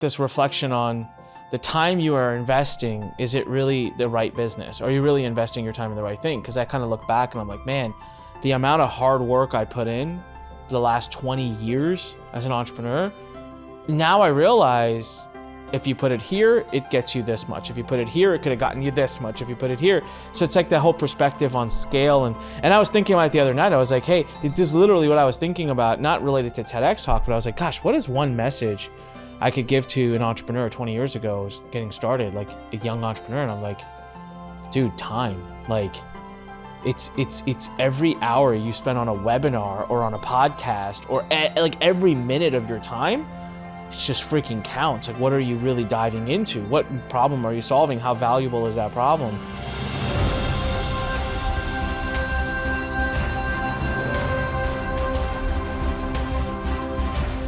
this reflection on the time you are investing. Is it really the right business? Are you really investing your time in the right thing? Because I kind of look back and I'm like, man, the amount of hard work I put in the last 20 years as an entrepreneur, now I realize if you put it here, it gets you this much. If you put it here, it could have gotten you this much. If you put it here. So it's like that whole perspective on scale. And I was thinking about it the other night. I was like, hey, this is literally what I was thinking about, not related to TEDx Talk, but I was like, gosh, what is one message I could give to an entrepreneur 20 years ago who's getting started, like a young entrepreneur? And I'm like, dude, time. Like, it's every hour you spend on a webinar or on a podcast, or like every minute of your time, it's just freaking counts. Like, what are you really diving into? What problem are you solving? How valuable is that problem?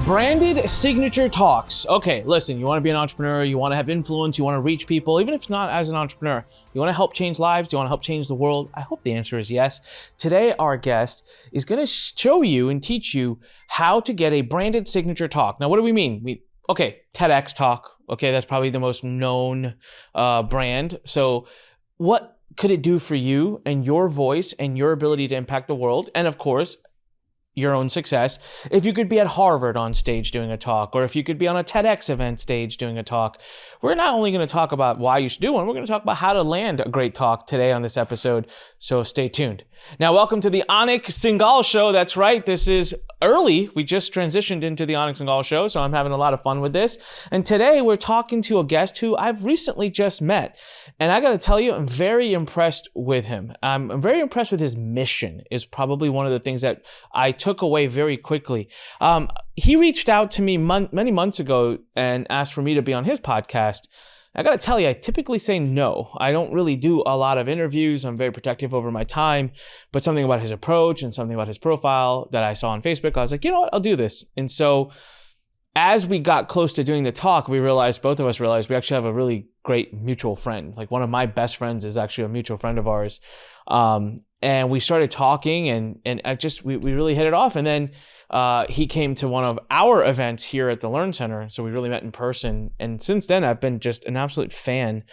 Branded signature talks. Okay, listen, you want to be an entrepreneur, you want to have influence, you want to reach people, even if it's not as an entrepreneur. You want to help change lives, you want to help change the world? I hope the answer is yes. Today, our guest is going to show you and teach you how to get a branded signature talk. Now, what do we mean? Okay, TEDx Talk. Okay, that's probably the most known brand. So what could it do for you and your voice and your ability to impact the world? And of course, your own success, if you could be at Harvard on stage doing a talk, or if you could be on a TEDx event stage doing a talk. We're not only going to talk about why you should do one, we're going to talk about how to land a great talk today on this episode, so stay tuned. Now, welcome to the Anik Singhal Show. That's right, this is early. We just transitioned into the Anik Singhal Show, so I'm having a lot of fun with this. And today we're talking to a guest who I've recently just met. And I got to tell you, I'm very impressed with him. I'm very impressed with his mission, is probably one of the things that I took away very quickly. He reached out to me many months ago and asked for me to be on his podcast. I got to tell you, I typically say no. I don't really do a lot of interviews. I'm very protective over my time, but something about his approach and something about his profile that I saw on Facebook, I was like, you know what, I'll do this. And so as we got close to doing the talk, both of us realized we actually have a really great mutual friend. Like, one of my best friends is actually a mutual friend of ours. And we started talking and we really hit it off. And then he came to one of our events here at the Learn Center. So we really met in person. And since then, I've been just an absolute fan.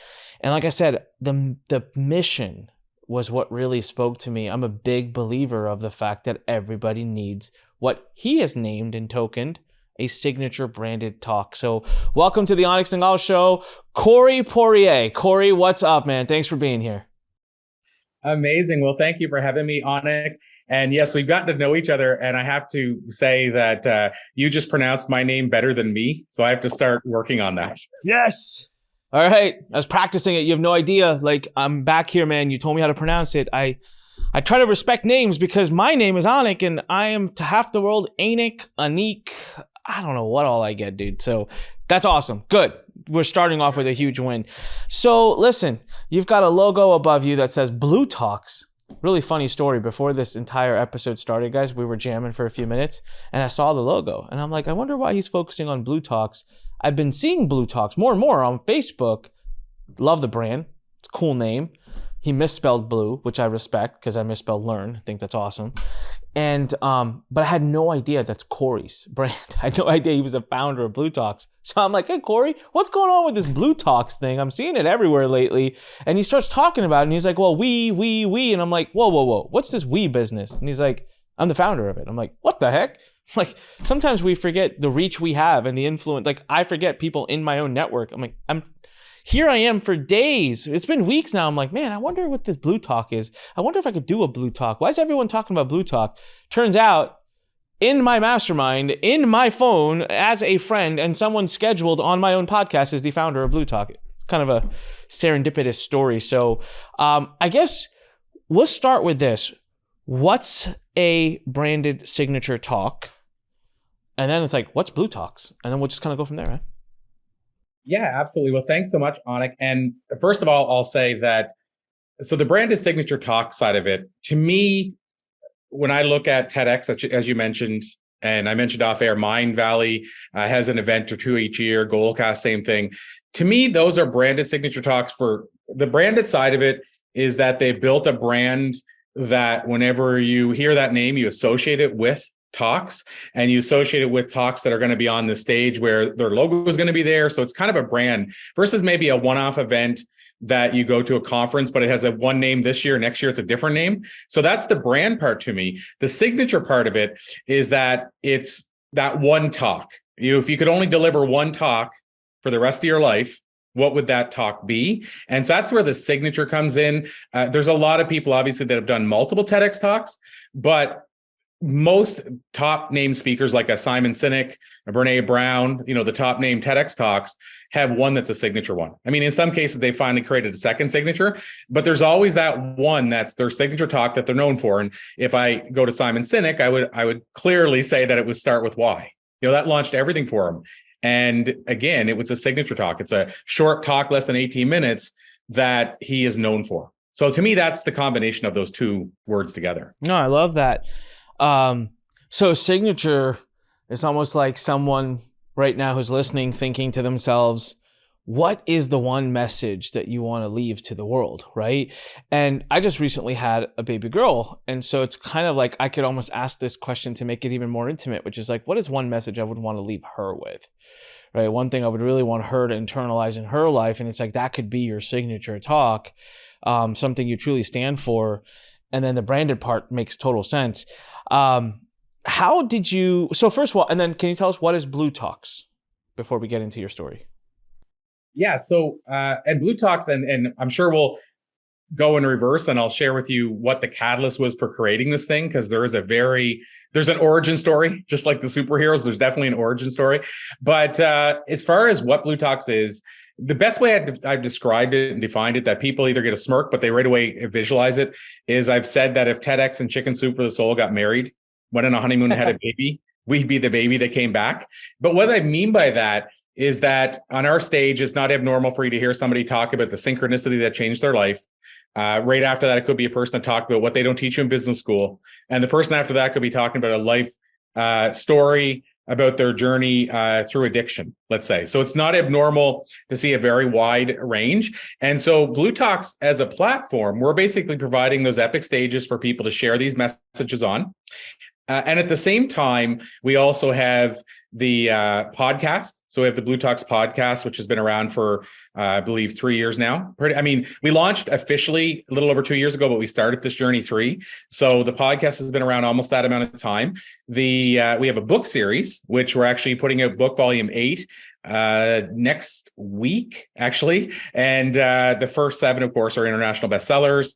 And like I said, the mission was what really spoke to me. I'm a big believer of the fact that everybody needs what he has named and tokened a signature branded talk. So welcome to the Anik Singhal Show, Corey Poirier. Corey, what's up, man? Thanks for being here. Amazing. Well, thank you for having me, Anik. And yes, we've gotten to know each other. And I have to say that you just pronounced my name better than me. So I have to start working on that. Yes. All right. I was practicing it. You have no idea. Like, I'm back here, man. You told me how to pronounce it. I try to respect names because my name is Anik and I am to half the world Anik, Anik. I don't know what all I get, dude. So that's awesome. Good. We're starting off with a huge win. So listen, you've got a logo above you that says bLUTalks. Really funny story. Before this entire episode started, guys, we were jamming for a few minutes and I saw the logo and I'm like, I wonder why he's focusing on bLUTalks. I've been seeing bLUTalks more and more on Facebook. Love the brand. It's a cool name. He misspelled blue, which I respect because I misspelled learn. I think that's awesome. And but I had no idea that's Corey's brand. I had no idea he was the founder of bLUTalks. So I'm like, hey, Corey, what's going on with this bLUTalks thing? I'm seeing it everywhere lately. And he starts talking about it and he's like, well, we. And I'm like, whoa. What's this we business? And he's like, I'm the founder of it. I'm like, what the heck? Like, sometimes we forget the reach we have and the influence. Like, I forget people in my own network. I'm like, here I am for days. It's been weeks now. I'm like, man, I wonder what this bLUTalk is. I wonder if I could do a bLUTalk. Why is everyone talking about bLUTalk? Turns out, in my mastermind, in my phone, as a friend, and someone scheduled on my own podcast is the founder of bLUTalk. It's kind of a serendipitous story. So I guess we'll start with this. What's a branded signature talk? And then it's like, what's bLUTalks? And then we'll just kind of go from there, right? Yeah, absolutely. Well, thanks so much, Anik. And first of all, I'll say that, so the branded signature talk side of it, to me, when I look at TEDx, as you mentioned, and I mentioned off air, Mind Valley has an event or two each year, Goalcast, same thing. To me, those are branded signature talks. For the branded side of it is that they built a brand that whenever you hear that name, you associate it with talks, and you associate it with talks that are going to be on the stage where their logo is going to be there. So it's kind of a brand versus maybe a one-off event that you go to a conference, but it has a one name this year, next year it's a different name. So that's the brand part to me. The signature part of it is that it's that one talk. If you could only deliver one talk for the rest of your life, what would that talk be? And so that's where the signature comes in. There's a lot of people, obviously, that have done multiple TEDx talks, but most top name speakers like a Simon Sinek, a Brene Brown, the top name TEDx talks have one that's a signature one. I mean, in some cases, they finally created a second signature, but there's always that one that's their signature talk that they're known for. And if I go to Simon Sinek, I would clearly say that it would start with why. That launched everything for him. And again, it was a signature talk. It's a short talk, less than 18 minutes, that he is known for. So to me, that's the combination of those two words together. No, I love that. So signature is almost like someone right now who's listening thinking to themselves, what is the one message that you want to leave to the world, right? And I just recently had a baby girl. And so it's kind of like I could almost ask this question to make it even more intimate, which is like, what is one message I would want to leave her with, right? One thing I would really want her to internalize in her life. And it's like, that could be your signature talk, something you truly stand for. And then the branded part makes total sense. How did you, so first of all, and then can you tell us what is bLUTalks before we get into your story? Yeah. So at bLUTalks, and I'm sure we'll go in reverse and I'll share with you what the catalyst was for creating this thing, because there's an origin story, just like the superheroes. There's definitely an origin story. But as far as what bLUTalks is, the best way I've described it and defined it, that people either get a smirk, but they right away visualize it, is I've said that if TEDx and Chicken Soup for the Soul got married, went on a honeymoon and had a baby, we'd be the baby that came back. But what I mean by that is that on our stage, it's not abnormal for you to hear somebody talk about the synchronicity that changed their life. Right after that, it could be a person that talked about what they don't teach you in business school. And the person after that could be talking about a life story about their journey through addiction, let's say. So it's not abnormal to see a very wide range. And so bLUTalks as a platform, we're basically providing those epic stages for people to share these messages on. And at the same time, we also have the podcast. So we have the bLUTalks podcast, which has been around for, I believe, 3 years now. We launched officially a little over 2 years ago, but we started this journey 3. So the podcast has been around almost that amount of time. We have a book series, which we're actually putting out book volume 8 next week, actually. And the first 7, of course, are international bestsellers.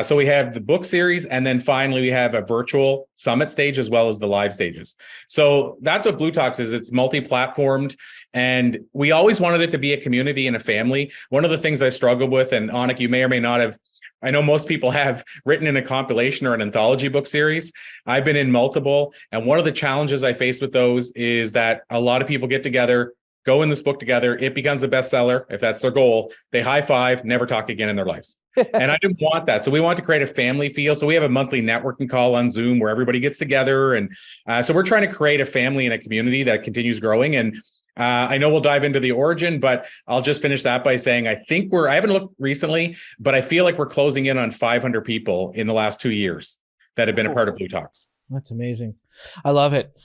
So we have the book series, and then finally we have a virtual summit stage as well as the live stages. So that's what bLUTalks is. It's multi-platformed, and we always wanted it to be a community and a family. One of the things I struggled with, and Anik, you may or may not have, I know most people have written in a compilation or an anthology book series. I've been in multiple, and one of the challenges I face with those is that a lot of people get together, go in this book together, it becomes a bestseller, if that's their goal, they high five, never talk again in their lives. And I didn't want that. So we want to create a family feel. So we have a monthly networking call on Zoom where everybody gets together. And so we're trying to create a family and a community that continues growing. And I know we'll dive into the origin, but I'll just finish that by saying, I haven't looked recently, but I feel like we're closing in on 500 people in the last 2 years that have been a part of bLUTalks. That's amazing. I love it.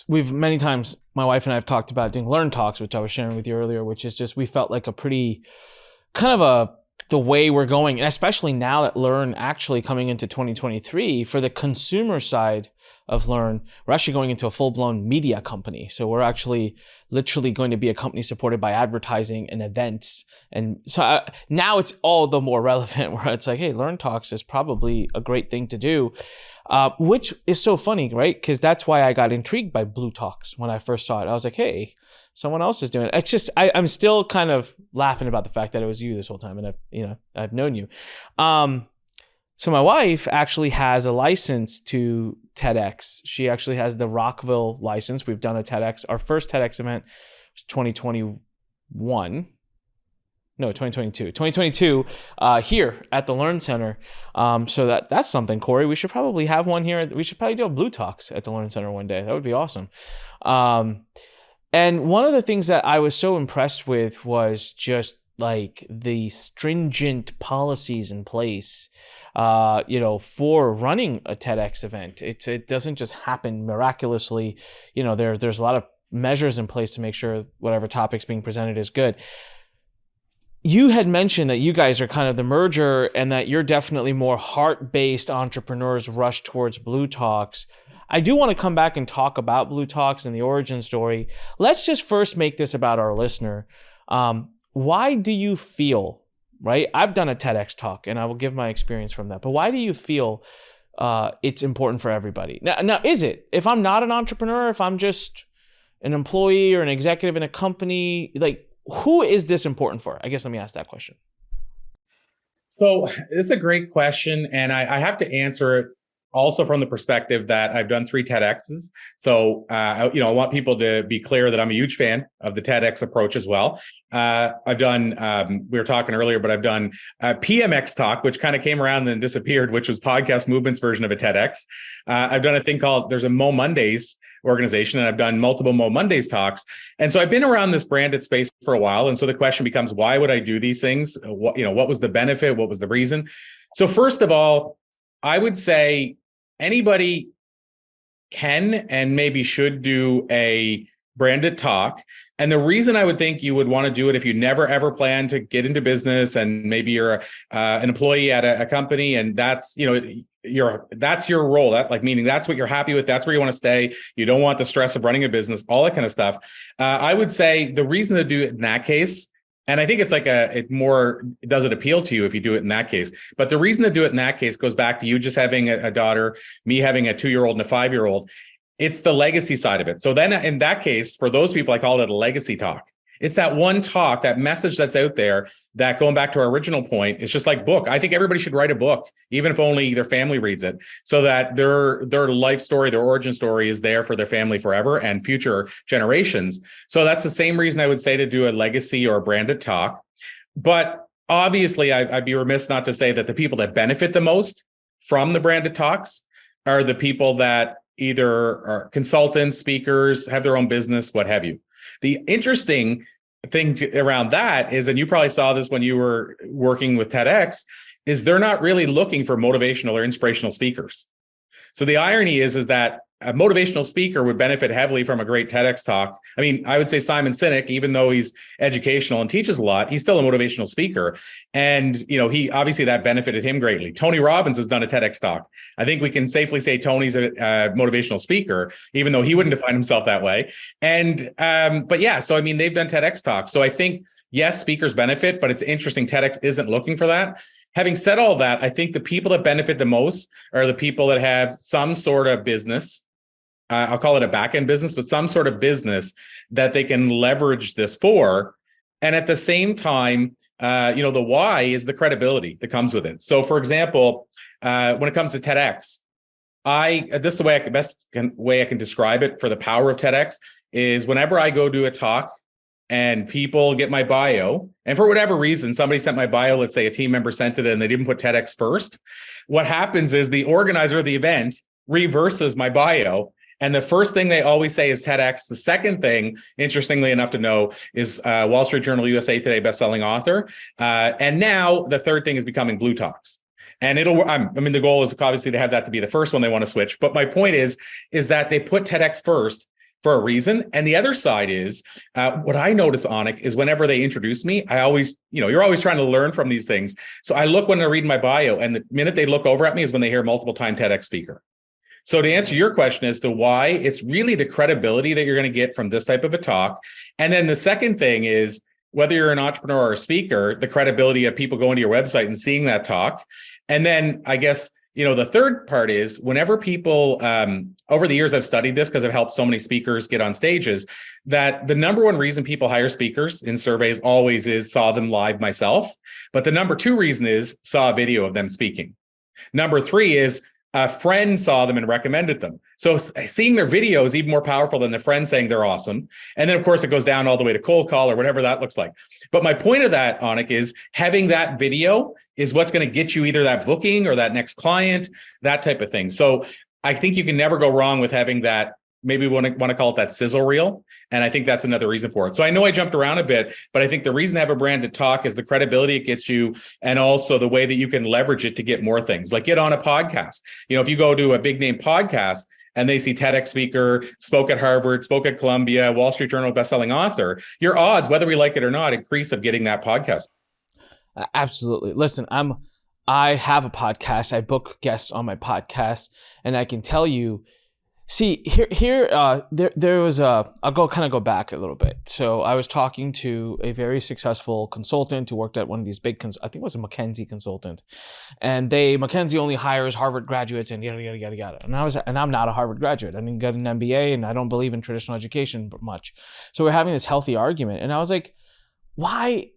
We've many times, my wife and I have talked about doing Learn Talks, which I was sharing with you earlier, which is just, we felt like a pretty kind of the way we're going, and especially now that Learn actually coming into 2023 for the consumer side of Learn, we're actually going into a full-blown media company. So we're actually literally going to be a company supported by advertising and events. And so now it's all the more relevant where it's like, hey, Learn Talks is probably a great thing to do. Which is so funny, right? Because that's why I got intrigued by bLUTalks when I first saw it. I was like, hey, someone else is doing it. It's just, I'm still kind of laughing about the fact that it was you this whole time, and I've known you. So my wife actually has a license to TEDx. She actually has the Rockville license. We've done a TEDx. Our first TEDx event was 2022 here at the Learn Center. So that's something, Corey. We should probably have one here. We should probably do a bLUTalks at the Learn Center one day. That would be awesome. And one of the things that I was so impressed with was just like the stringent policies in place for running a TEDx event. It doesn't just happen miraculously. There's a lot of measures in place to make sure whatever topic's being presented is good. You had mentioned that you guys are kind of the merger and that you're definitely more heart-based entrepreneurs rush towards bLUTalks. I do want to come back and talk about bLUTalks and the origin story. Let's just first make this about our listener. Why do you feel, right? I've done a TEDx talk and I will give my experience from that, but why do you feel it's important for everybody? Now, is it? If I'm not an entrepreneur, if I'm just an employee or an executive in a company, like, who is this important for? I guess let me ask that question. So it's a great question. And I have to answer it also from the perspective that I've done 3 TEDx's. So, I want people to be clear that I'm a huge fan of the TEDx approach as well. I've done, we were talking earlier, but I've done PMX Talk, which kind of came around and then disappeared, which was Podcast Movement's version of a TEDx. I've done a thing called, there's a Mo Mondays organization, and I've done multiple Mo Mondays talks. And so I've been around this branded space for a while. And so the question becomes, why would I do these things? What was the benefit? What was the reason? So first of all, I would say anybody can and maybe should do a branded talk. And the reason I would think you would want to do it if you never ever plan to get into business, and maybe you're an employee at a company, and that's that's your role, meaning that's what you're happy with, that's where you want to stay, you don't want the stress of running a business, all that kind of stuff. I would say the reason to do it in that case, and I think it's does it appeal to you if you do it in that case? But the reason to do it in that case goes back to you just having a daughter, me having a 2-year-old and a 5-year-old. It's the legacy side of it. So then in that case, for those people, I call it a legacy talk. It's that one talk, that message that's out there that, going back to our original point, it's just like book. I think everybody should write a book, even if only their family reads it, so that their life story, their origin story is there for their family forever and future generations. So that's the same reason I would say to do a legacy or a branded talk. But obviously, I'd be remiss not to say that the people that benefit the most from the branded talks are the people that either are consultants, speakers, have their own business, what have you. The interesting thing around that is, and you probably saw this when you were working with TEDx, is they're not really looking for motivational or inspirational speakers. So the irony is that a motivational speaker would benefit heavily from a great TEDx talk. I mean, I would say Simon Sinek, even though he's educational and teaches a lot, he's still a motivational speaker. And, he obviously that benefited him greatly. Tony Robbins has done a TEDx talk. I think we can safely say Tony's a motivational speaker, even though he wouldn't define himself that way. And, but yeah, so I mean, they've done TEDx talks. So I think, yes, speakers benefit, but it's interesting. TEDx isn't looking for that. Having said all that, I think the people that benefit the most are the people that have some sort of business. I'll call it a back-end business, but some sort of business that they can leverage this for. And at the same time, the why is the credibility that comes with it. So for example, when it comes to TEDx, this is the way I can describe it for the power of TEDx is whenever I go do a talk and people get my bio, and for whatever reason, somebody sent my bio, let's say a team member sent it and they didn't put TEDx first. What happens is the organizer of the event reverses my bio. And the first thing they always say is TEDx. The second thing, interestingly enough to know, is Wall Street Journal USA Today bestselling author. And now the third thing is becoming bLUTalks. And the goal is obviously to have that to be the first one they want to switch. But my point is that they put TEDx first for a reason. And the other side is what I notice, Anik, is whenever they introduce me, I always, you're always trying to learn from these things. So I look when I read my bio, and the minute they look over at me is when they hear multiple time TEDx speaker. So to answer your question as to why, it's really the credibility that you're going to get from this type of a talk. And then the second thing is, whether you're an entrepreneur or a speaker, the credibility of people going to your website and seeing that talk. And then I guess, the third part is whenever people, over the years, I've studied this because I've helped so many speakers get on stages, that the number one reason people hire speakers in surveys always is saw them live myself. But the number 2 reason is saw a video of them speaking. Number 3 is a friend saw them and recommended them. So seeing their video is even more powerful than the friend saying they're awesome. And then, of course, it goes down all the way to cold call or whatever that looks like. But my point of that, Anik, is having that video is what's going to get you either that booking or that next client, that type of thing. So I think you can never go wrong with having that maybe we want to call it that sizzle reel. And I think that's another reason for it. So I know I jumped around a bit, but I think the reason to have a branded talk is the credibility it gets you, and also the way that you can leverage it to get more things, like get on a podcast. If you go to a big name podcast and they see TEDx speaker, spoke at Harvard, spoke at Columbia, Wall Street Journal bestselling author, your odds, whether we like it or not, increase of getting that podcast. Absolutely. Listen, I have a podcast. I book guests on my podcast, and I can tell you, see, there was I'll go back a little bit. So I was talking to a very successful consultant who worked at one of these big, I think it was a McKinsey consultant, and McKinsey only hires Harvard graduates and yada, yada, yada, yada. And I'm not a Harvard graduate. I didn't get an MBA, and I don't believe in traditional education much. So we're having this healthy argument, and I was like, why?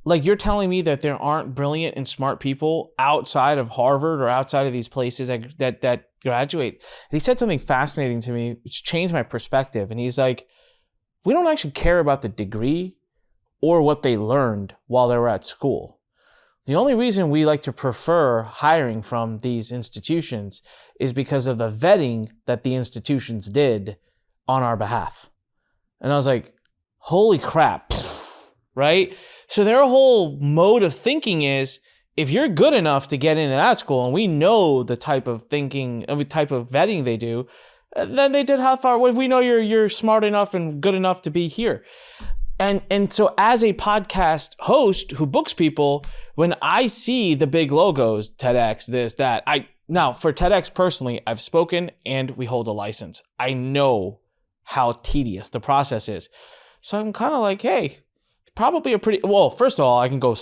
Like, you're telling me that there aren't brilliant and smart people outside of Harvard or outside of these places that graduate? And he said something fascinating to me, which changed my perspective. And he's like, we don't actually care about the degree or what they learned while they were at school. The only reason we like to prefer hiring from these institutions is because of the vetting that the institutions did on our behalf. And I was like, holy crap. Right? So their whole mode of thinking is, if you're good enough to get into that school, and we know the type of thinking, the type of vetting they do, then they did how far. We know you're smart enough and good enough to be here. And so as a podcast host who books people, when I see the big logos, TEDx, this, that, now for TEDx personally, I've spoken and we hold a license. I know how tedious the process is. So I'm kind of like, hey, probably first of all, I can go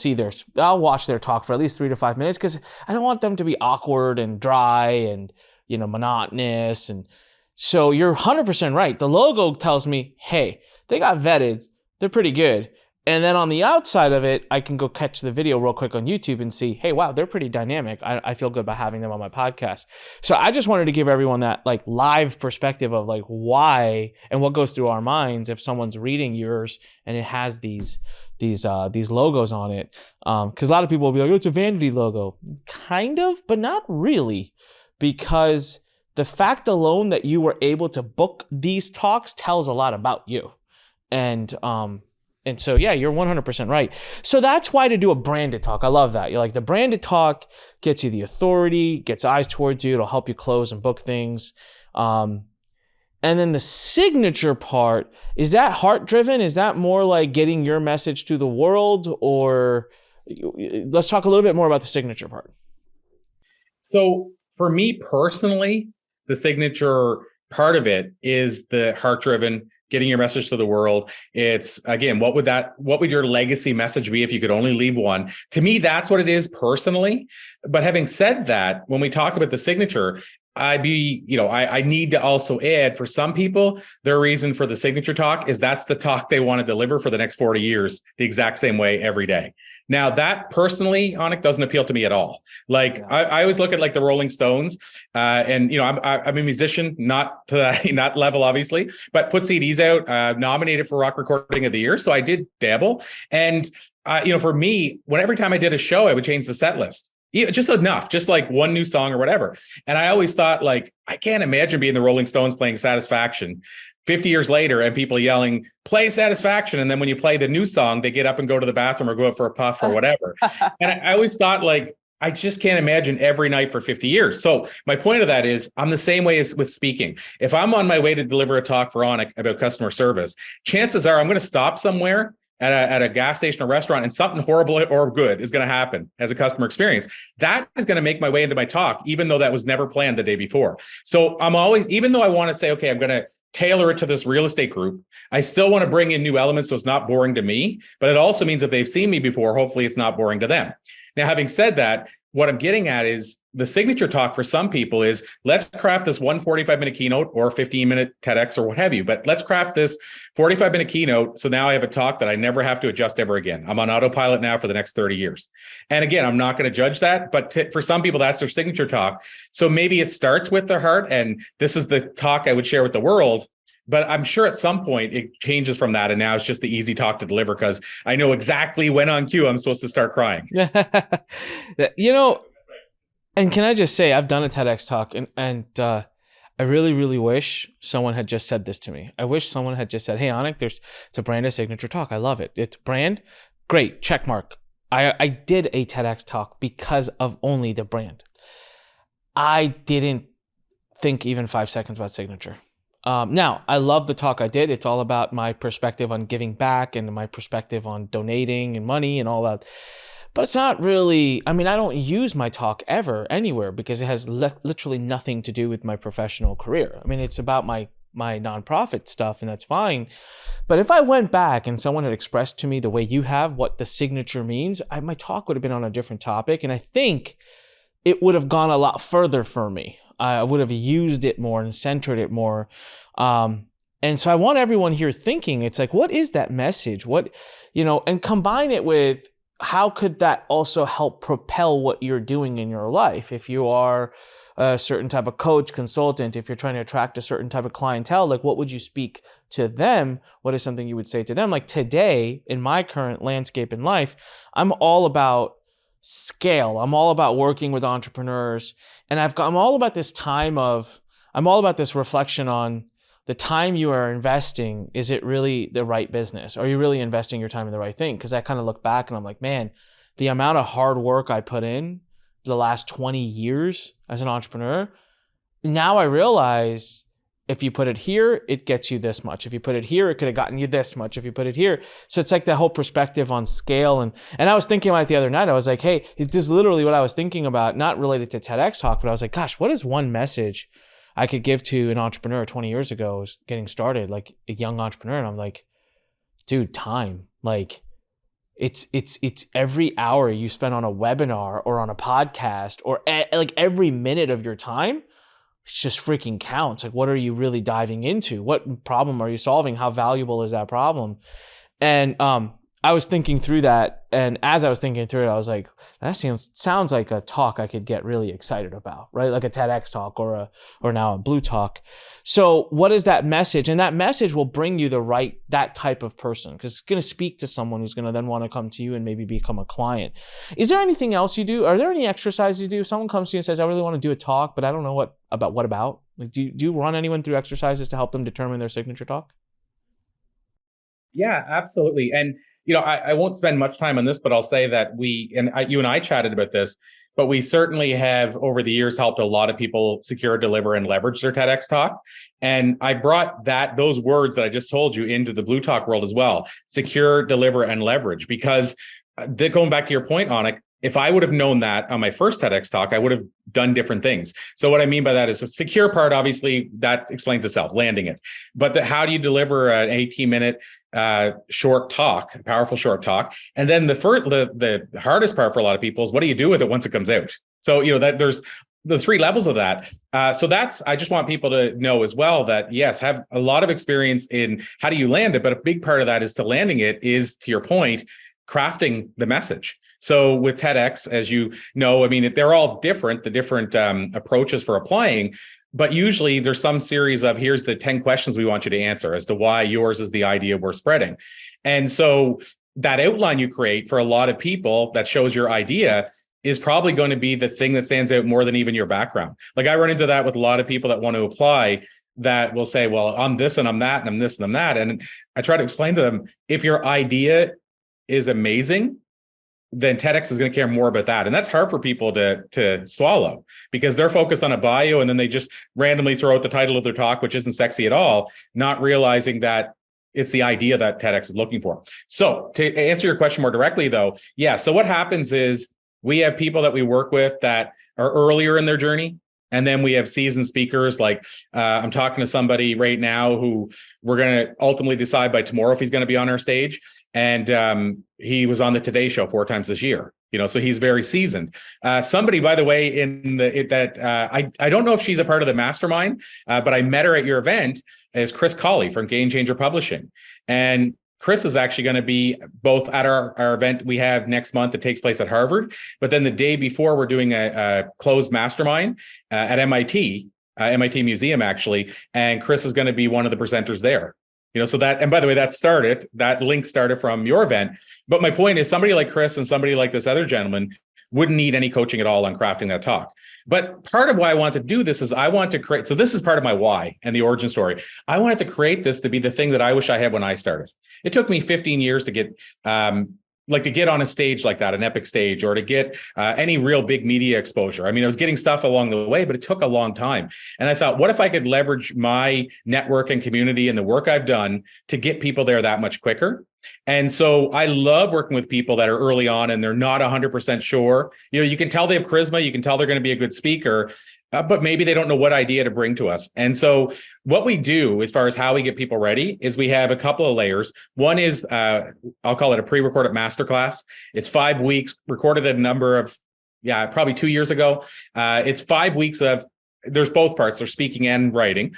I'll watch their talk for at least 3 to 5 minutes, because I don't want them to be awkward and dry and, monotonous. And so you're 100% right. The logo tells me, hey, they got vetted. They're pretty good. And then on the outside of it, I can go catch the video real quick on YouTube and see, hey, wow, they're pretty dynamic. I feel good about having them on my podcast. So I just wanted to give everyone that live perspective of why and what goes through our minds if someone's reading yours and it has these logos on it. Because a lot of people will be like, oh, it's a vanity logo. Kind of, but not really. Because the fact alone that you were able to book these talks tells a lot about you. And so, yeah, you're 100% right. So that's why to do a branded talk. I love that. You're like, the branded talk gets you the authority, gets eyes towards you. It'll help you close and book things. And then the signature part, is that heart driven? Is that more like getting your message to the world? Or let's talk a little bit more about the signature part. So for me personally, the signature part of it is the heart driven, getting your message to the world. It's, again, what would your legacy message be if you could only leave one? To me, that's what it is personally. But having said that, when we talk about the signature, I need to also add, for some people, their reason for the signature talk is that's the talk they want to deliver for the next 40 years, the exact same way every day. Now, that personally, Anik, doesn't appeal to me at all. I always look at the Rolling Stones, and I'm a musician, not to that level, obviously, but put CDs out, nominated for Rock Recording of the Year. So I did dabble. And, for me, every time I did a show, I would change the set list. Just enough, just one new song or whatever. And I always thought, I can't imagine being the Rolling Stones playing Satisfaction 50 years later and people yelling, play Satisfaction. And then when you play the new song, they get up and go to the bathroom or go out for a puff or whatever. And I always thought, I just can't imagine every night for 50 years. So my point of that is, I'm the same way as with speaking. If I'm on my way to deliver a talk for Anik about customer service, chances are I'm going to stop somewhere at a gas station or restaurant, and something horrible or good is going to happen as a customer experience. That is going to make my way into my talk, even though that was never planned the day before. So I'm always, even though I want to say, okay, I'm going to tailor it to this real estate group, I still want to bring in new elements so it's not boring to me. But it also means if they've seen me before, hopefully it's not boring to them. Now, having said that, what I'm getting at is the signature talk for some people is, let's craft this 45-minute keynote or 15-minute TEDx or what have you, but let's craft this 45-minute keynote. So now I have a talk that I never have to adjust ever again. I'm on autopilot now for the next 30 years. And again, I'm not going to judge that, but for some people, that's their signature talk. So maybe it starts with their heart, and this is the talk I would share with the world. But I'm sure at some point it changes from that. And now it's just the easy talk to deliver, because I know exactly when on cue I'm supposed to start crying. And can I just say, I've done a TEDx talk, and I really, really wish someone had just said this to me. I wish someone had just said, hey, Anik, it's a brand of signature talk. I love it. It's brand. Great. Check mark. I did a TEDx talk because of only the brand. I didn't think even 5 seconds about signature. Now, I love the talk I did. It's all about my perspective on giving back and my perspective on donating and money and all that. But it's not really, I don't use my talk ever anywhere because it has literally nothing to do with my professional career. It's about my nonprofit stuff, and that's fine. But if I went back and someone had expressed to me the way you have what the signature means, my talk would have been on a different topic. And I think it would have gone a lot further for me. I would have used it more and centered it more. And so I want everyone here thinking, it's like, what is that message? And combine it with, how could that also help propel what you're doing in your life? If you are a certain type of coach, consultant, if you're trying to attract a certain type of clientele, like what would you speak to them? What is something you would say to them? Like today, in my current landscape in life, I'm all about scale. I'm all about working with entrepreneurs. And I'm all about this reflection on the time you are investing. Is it really the right business? Are you really investing your time in the right thing? Because I kind of look back and I'm like, man, the amount of hard work I put in the last 20 years as an entrepreneur, now I realize if you put it here, it gets you this much. If you put it here, it could have gotten you this much. If you put it here. So it's like the whole perspective on scale. And I was thinking about it the other night. I was like, hey, this is literally what I was thinking about, not related to TEDx Talk, but I was like, gosh, what is one message I could give to an entrepreneur 20 years ago was getting started, like a young entrepreneur? And I'm like, dude, time. Like it's every hour you spend on a webinar or on a podcast or like every minute of your time, it just freaking counts. Like, what are you really diving into? What problem are you solving? How valuable is that problem? And I was thinking through that, and as I was thinking through it, I was like, that sounds like a talk I could get really excited about, right? Like a TEDx talk or now a bLUTalk. So what is that message? And that message will bring you that type of person, because it's going to speak to someone who's going to then want to come to you and maybe become a client. Is there anything else you do? Are there any exercises you do? If someone comes to you and says, I really want to do a talk, but I don't know what about? Like, do you run anyone through exercises to help them determine their signature talk? Yeah, absolutely. And, I won't spend much time on this, but I'll say that you and I chatted about this, but we certainly have over the years helped a lot of people secure, deliver, and leverage their TEDx talk. And I brought those words that I just told you into the bLUTalk world as well: secure, deliver, and leverage. Because going back to your point, Anik, if I would have known that on my first TEDx talk, I would have done different things. So what I mean by that is the secure part, obviously, that explains itself, landing it. But how do you deliver an 18-minute short talk, a powerful short talk? And then the hardest part for a lot of people is, what do you do with it once it comes out? So, that there's the 3 levels of that. So I just want people to know as well that, yes, have a lot of experience in how do you land it. But a big part of that is to landing it is, to your point, crafting the message. So with TEDx, as you know, they're all different, the different approaches for applying, but usually there's some series of, here's the 10 questions we want you to answer as to why yours is the idea we're spreading. And so that outline you create for a lot of people that shows your idea is probably going to be the thing that stands out more than even your background. Like, I run into that with a lot of people that want to apply, that will say, well, I'm this and I'm that and I'm this and I'm that. And I try to explain to them, if your idea is amazing, then TEDx is going to care more about that. And that's hard for people to swallow, because they're focused on a bio and then they just randomly throw out the title of their talk, which isn't sexy at all, not realizing that it's the idea that TEDx is looking for. So to answer your question more directly though, yeah. So what happens is, we have people that we work with that are earlier in their journey. And then we have seasoned speakers. Like I'm talking to somebody right now who we're going to ultimately decide by tomorrow if he's going to be on our stage. And he was on the Today Show 4 times this year. So he's very seasoned. Somebody, by the way, I don't know if she's a part of the mastermind, but I met her at your event, is Chris Colley from Game Changer Publishing. And Chris is actually going to be both at our event we have next month that takes place at Harvard, but then the day before we're doing a closed mastermind at MIT Museum, actually. And Chris is going to be one of the presenters there. So that, and by the way, that link started from your event. But my point is, somebody like Chris and somebody like this other gentleman wouldn't need any coaching at all on crafting that talk. But part of why I want to do this is I want to create, so this is part of my why and the origin story. I wanted to create this to be the thing that I wish I had when I started. It took me 15 years to get, to get on a stage like that, an epic stage, or to get any real big media exposure. I mean, I was getting stuff along the way, but it took a long time. And I thought, what if I could leverage my network and community and the work I've done to get people there that much quicker? And so I love working with people that are early on and they're not 100% sure. You can tell they have charisma. You can tell they're going to be a good speaker, but maybe they don't know what idea to bring to us. And so what we do as far as how we get people ready is we have a couple of layers. One is, I'll call it a pre-recorded masterclass. It's 5 weeks, recorded a number of, probably 2 years ago. It's 5 weeks of, there's both parts, there's speaking and writing,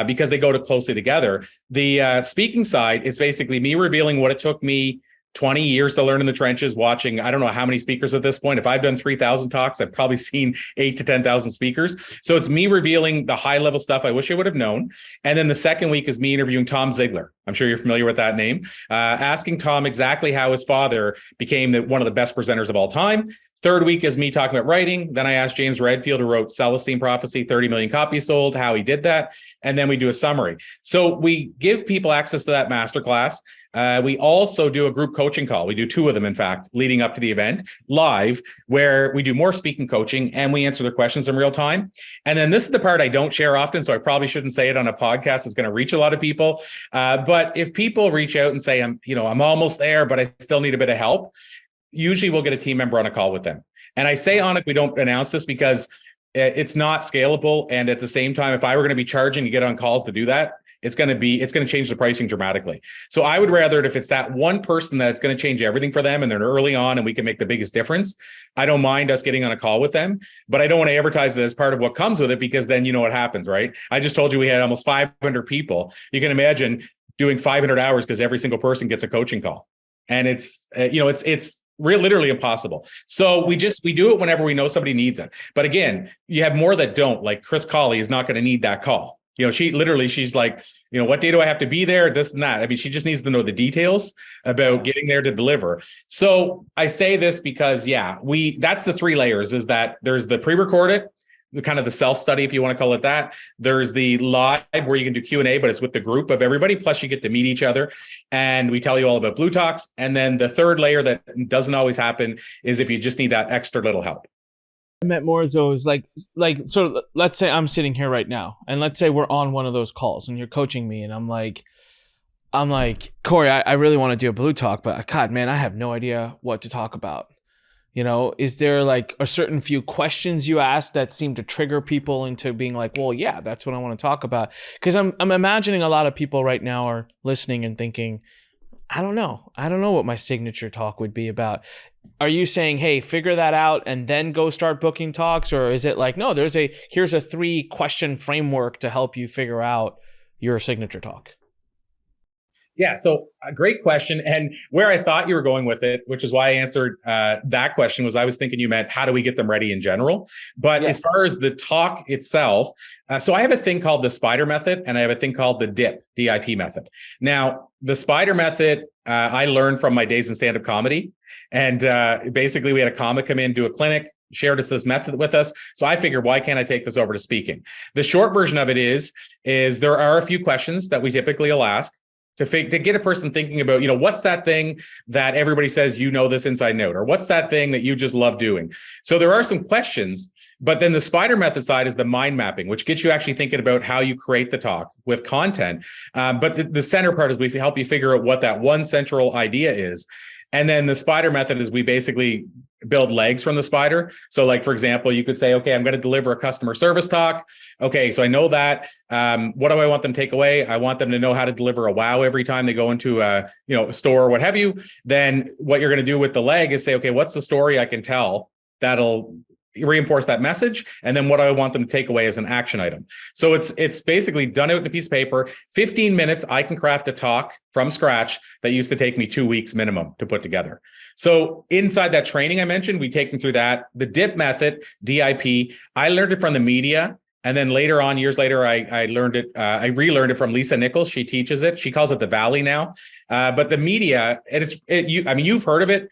because they go closely together. The speaking side, it's basically me revealing what it took me 20 years to learn in the trenches, watching, I don't know how many speakers at this point. If I've done 3,000 talks, I've probably seen 8 to 10,000 speakers. So it's me revealing the high level stuff I wish I would have known. And then the second week is me interviewing Tom Ziegler. I'm sure you're familiar with that name. Asking Tom exactly how his father became one of the best presenters of all time. Third week is me talking about writing. Then I asked James Redfield, who wrote Celestine Prophecy, 30 million copies sold, how he did that. And then we do a summary. So we give people access to that masterclass. We also do a group coaching call. We do 2 of them, in fact, leading up to the event live, where we do more speaking coaching and we answer their questions in real time. And then this is the part I don't share often, so I probably shouldn't say it on a podcast. It's going to reach a lot of people. But if people reach out and say, I'm almost there, but I still need a bit of help, usually we'll get a team member on a call with them. And I say on it, we don't announce this because it's not scalable. And at the same time, if I were going to be charging to get on calls to do that, it's going to change the pricing dramatically. So I would rather, if it's that one person that's going to change everything for them and they're early on and we can make the biggest difference, I don't mind us getting on a call with them, but I don't want to advertise it as part of what comes with it, because then you know what happens, right? I just told you we had almost 500 people. You can imagine doing 500 hours because every single person gets a coaching call. And it's literally impossible. So we do it whenever we know somebody needs it. But again, you have more that don't, like Chris Colley is not going to need that call. She's like, what day do I have to be there? This and that. I mean, she just needs to know the details about getting there to deliver. So I say this because, that's the 3 layers, is that there's the pre-recorded, kind of the self-study, if you want to call it that. There's the live where you can do Q&A, but it's with the group of everybody. Plus you get to meet each other and we tell you all about bLUTalks. And then the third layer that doesn't always happen is if you just need that extra little help. I meant more of those, so let's say I'm sitting here right now and let's say we're on one of those calls and you're coaching me and I'm like, Corey, I really want to do a bLUTalk, but God, man, I have no idea what to talk about. Is there like a certain few questions you ask that seem to trigger people into being like, well, yeah, that's what I want to talk about? Because I'm imagining a lot of people right now are listening and thinking, I don't know what my signature talk would be about. Are you saying, hey, figure that out and then go start booking talks? Or is it like, no, here's a 3-question framework to help you figure out your signature talk? Yeah, so a great question. And where I thought you were going with it, which is why I answered that question, was I was thinking you meant how do we get them ready in general? But as far as the talk itself, so I have a thing called the spider method and I have a thing called the DIP method. Now, the spider method, I learned from my days in stand-up comedy. And basically we had a comic come in, do a clinic, shared this method with us. So I figured, why can't I take this over to speaking? The short version of it is there are a few questions that we typically will ask to get a person thinking about, what's that thing that everybody says, this inside note, or what's that thing that you just love doing? So there are some questions, but then the spider method side is the mind mapping, which gets you actually thinking about how you create the talk with content. But the center part is we help you figure out what that one central idea is. And then the spider method is we basically build legs from the spider. So like, for example, you could say, okay, I'm going to deliver a customer service talk. Okay, so I know that. What do I want them to take away? I want them to know how to deliver a wow every time they go into a store or what have you. Then what you're going to do with the leg is say, okay, what's the story I can tell that'll reinforce that message, and then what I want them to take away as an action item. So it's basically done out in a piece of paper. 15 minutes, I can craft a talk from scratch that used to take me 2 weeks minimum to put together. So inside that training I mentioned, we take them through that. The DIP method, DIP, I learned it from the media. And then later on, years later, I learned it. I relearned it from Lisa Nichols. She teaches it. She calls it the Valley now. But the media, you've heard of it,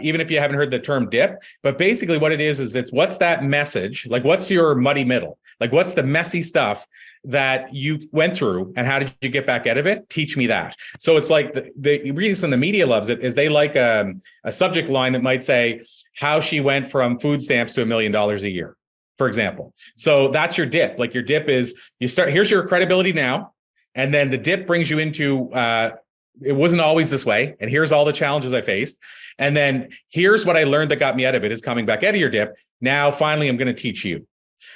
even if you haven't heard the term dip. But basically, what it is it's what's that message? Like, what's your muddy middle? Like, what's the messy stuff that you went through, and how did you get back out of it? Teach me that. So it's like the reason the media loves it is they like a subject line that might say how she went from food stamps to $1 million a year, for example. So that's your dip. Like, your dip is here's your credibility now. And then the dip brings you into, it wasn't always this way. And here's all the challenges I faced. And then here's what I learned that got me out of it, is coming back out of your dip. Now, finally, I'm going to teach you.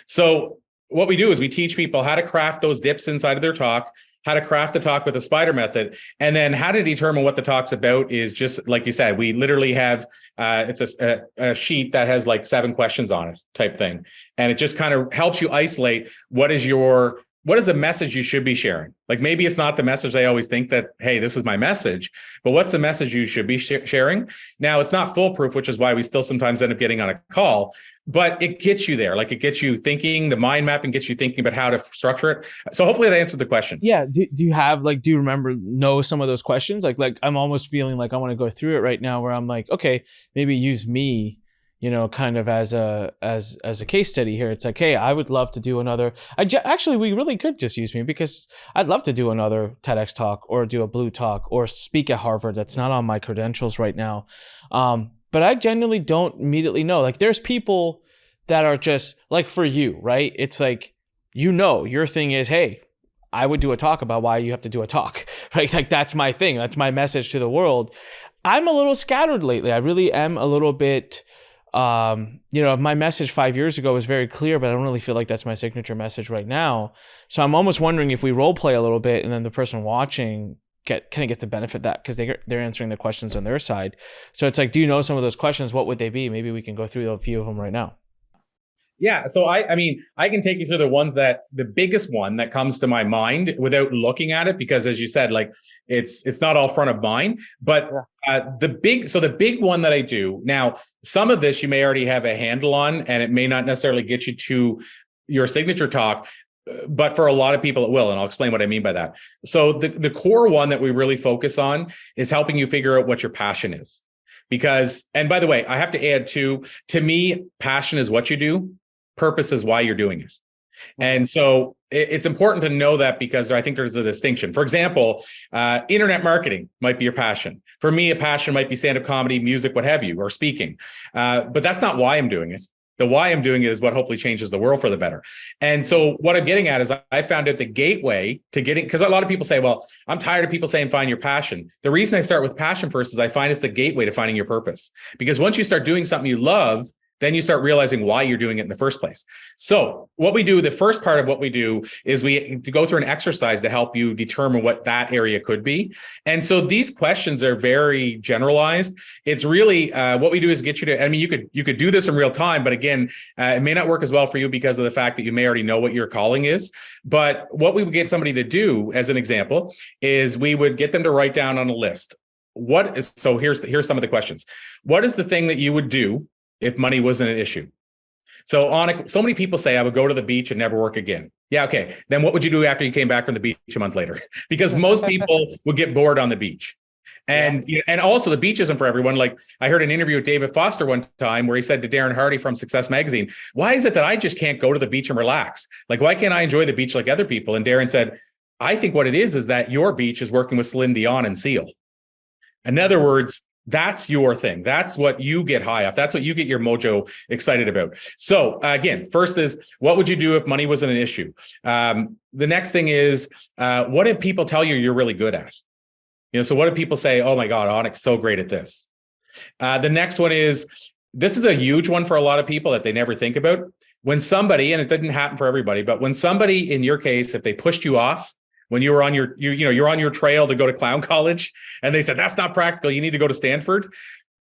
So what we do is we teach people how to craft those dips inside of their talk, how to craft the talk with the spider method, and then how to determine what the talk's about is just like you said. We literally have it's a sheet that has like 7 questions on it type thing, and it just kind of helps you isolate what is the message you should be sharing. Like, maybe it's not the message they always think that, hey, this is my message, but what's the message you should be sharing? Now, it's not foolproof, which is why we still sometimes end up getting on a call, but it gets you there. Like, it gets you thinking, the mind mapping gets you thinking about how to structure it. So hopefully that answered the question. Yeah. Do you know some of those questions? Like I'm almost feeling like I want to go through it right now, where I'm like, okay, maybe use me, kind of as a case study here. It's like, hey, I would love to do another. Actually, we really could just use me, because I'd love to do another TEDx talk, or do a bLUTalk, or speak at Harvard. That's not on my credentials right now. But I genuinely don't immediately know. Like, there's people that are just like, for you, right? It's like, your thing is, hey, I would do a talk about why you have to do a talk, right? Like, that's my thing. That's my message to the world. I'm a little scattered lately. I really am a little bit. My message 5 years ago was very clear, but I don't really feel like that's my signature message right now. So I'm almost wondering if we role play a little bit, and then the person watching kind of gets to benefit that, because they're answering the questions on their side. So it's like, do you know some of those questions? What would they be? Maybe we can go through a few of them right now. Yeah. So I can take you through the biggest one that comes to my mind without looking at it, because as you said, like, it's not all front of mind, but the big one that I do now, some of this you may already have a handle on, and it may not necessarily get you to your signature talk, but for a lot of people it will. And I'll explain what I mean by that. So the core one that we really focus on is helping you figure out what your passion is. Because, and by the way, I have to add to me, passion is what you do. Purpose is why you're doing it. And so it's important to know that, because I think there's a distinction. For example, internet marketing might be your passion. For me, a passion might be stand-up comedy, music, what have you, or speaking. But that's not why I'm doing it. The why I'm doing it is what hopefully changes the world for the better. And so what I'm getting at is I found out the gateway to getting, because a lot of people say, well, I'm tired of people saying, find your passion. The reason I start with passion first is I find it's the gateway to finding your purpose. Because once you start doing something you love, then you start realizing why you're doing it in the first place. So what we do, the first part of what we do is we go through an exercise to help you determine what that area could be. And so these questions are very generalized. It's really what we do is get you to, you could do this in real time, but again, it may not work as well for you because of the fact that you may already know what your calling is. But what we would get somebody to do, as an example, is we would get them to write down on a list. Here's some of the questions. What is the thing that you would do if money wasn't an issue? So many people say, I would go to the beach and never work again. Yeah, okay. Then what would you do after you came back from the beach a month later? Because most people would get bored on the beach. And also the beach isn't for everyone. Like, I heard an interview with David Foster one time where he said to Darren Hardy from Success Magazine, why is it that I just can't go to the beach and relax? Like, why can't I enjoy the beach like other people? And Darren said, I think what it is that your beach is working with Celine Dion and Seal. In other words, that's your thing. That's what you get high off. That's what you get your mojo excited about. So again, first is, what would you do if money wasn't an issue? The next thing is, what did people tell you you're really good at? So what do people say? Oh my God, Onyx, so great at this. The next one is, this is a huge one for a lot of people that they never think about. When somebody, and it didn't happen for everybody, but when somebody, in your case, if they pushed you off, when you were on you're on your trail to go to clown college, and they said, that's not practical, you need to go to Stanford.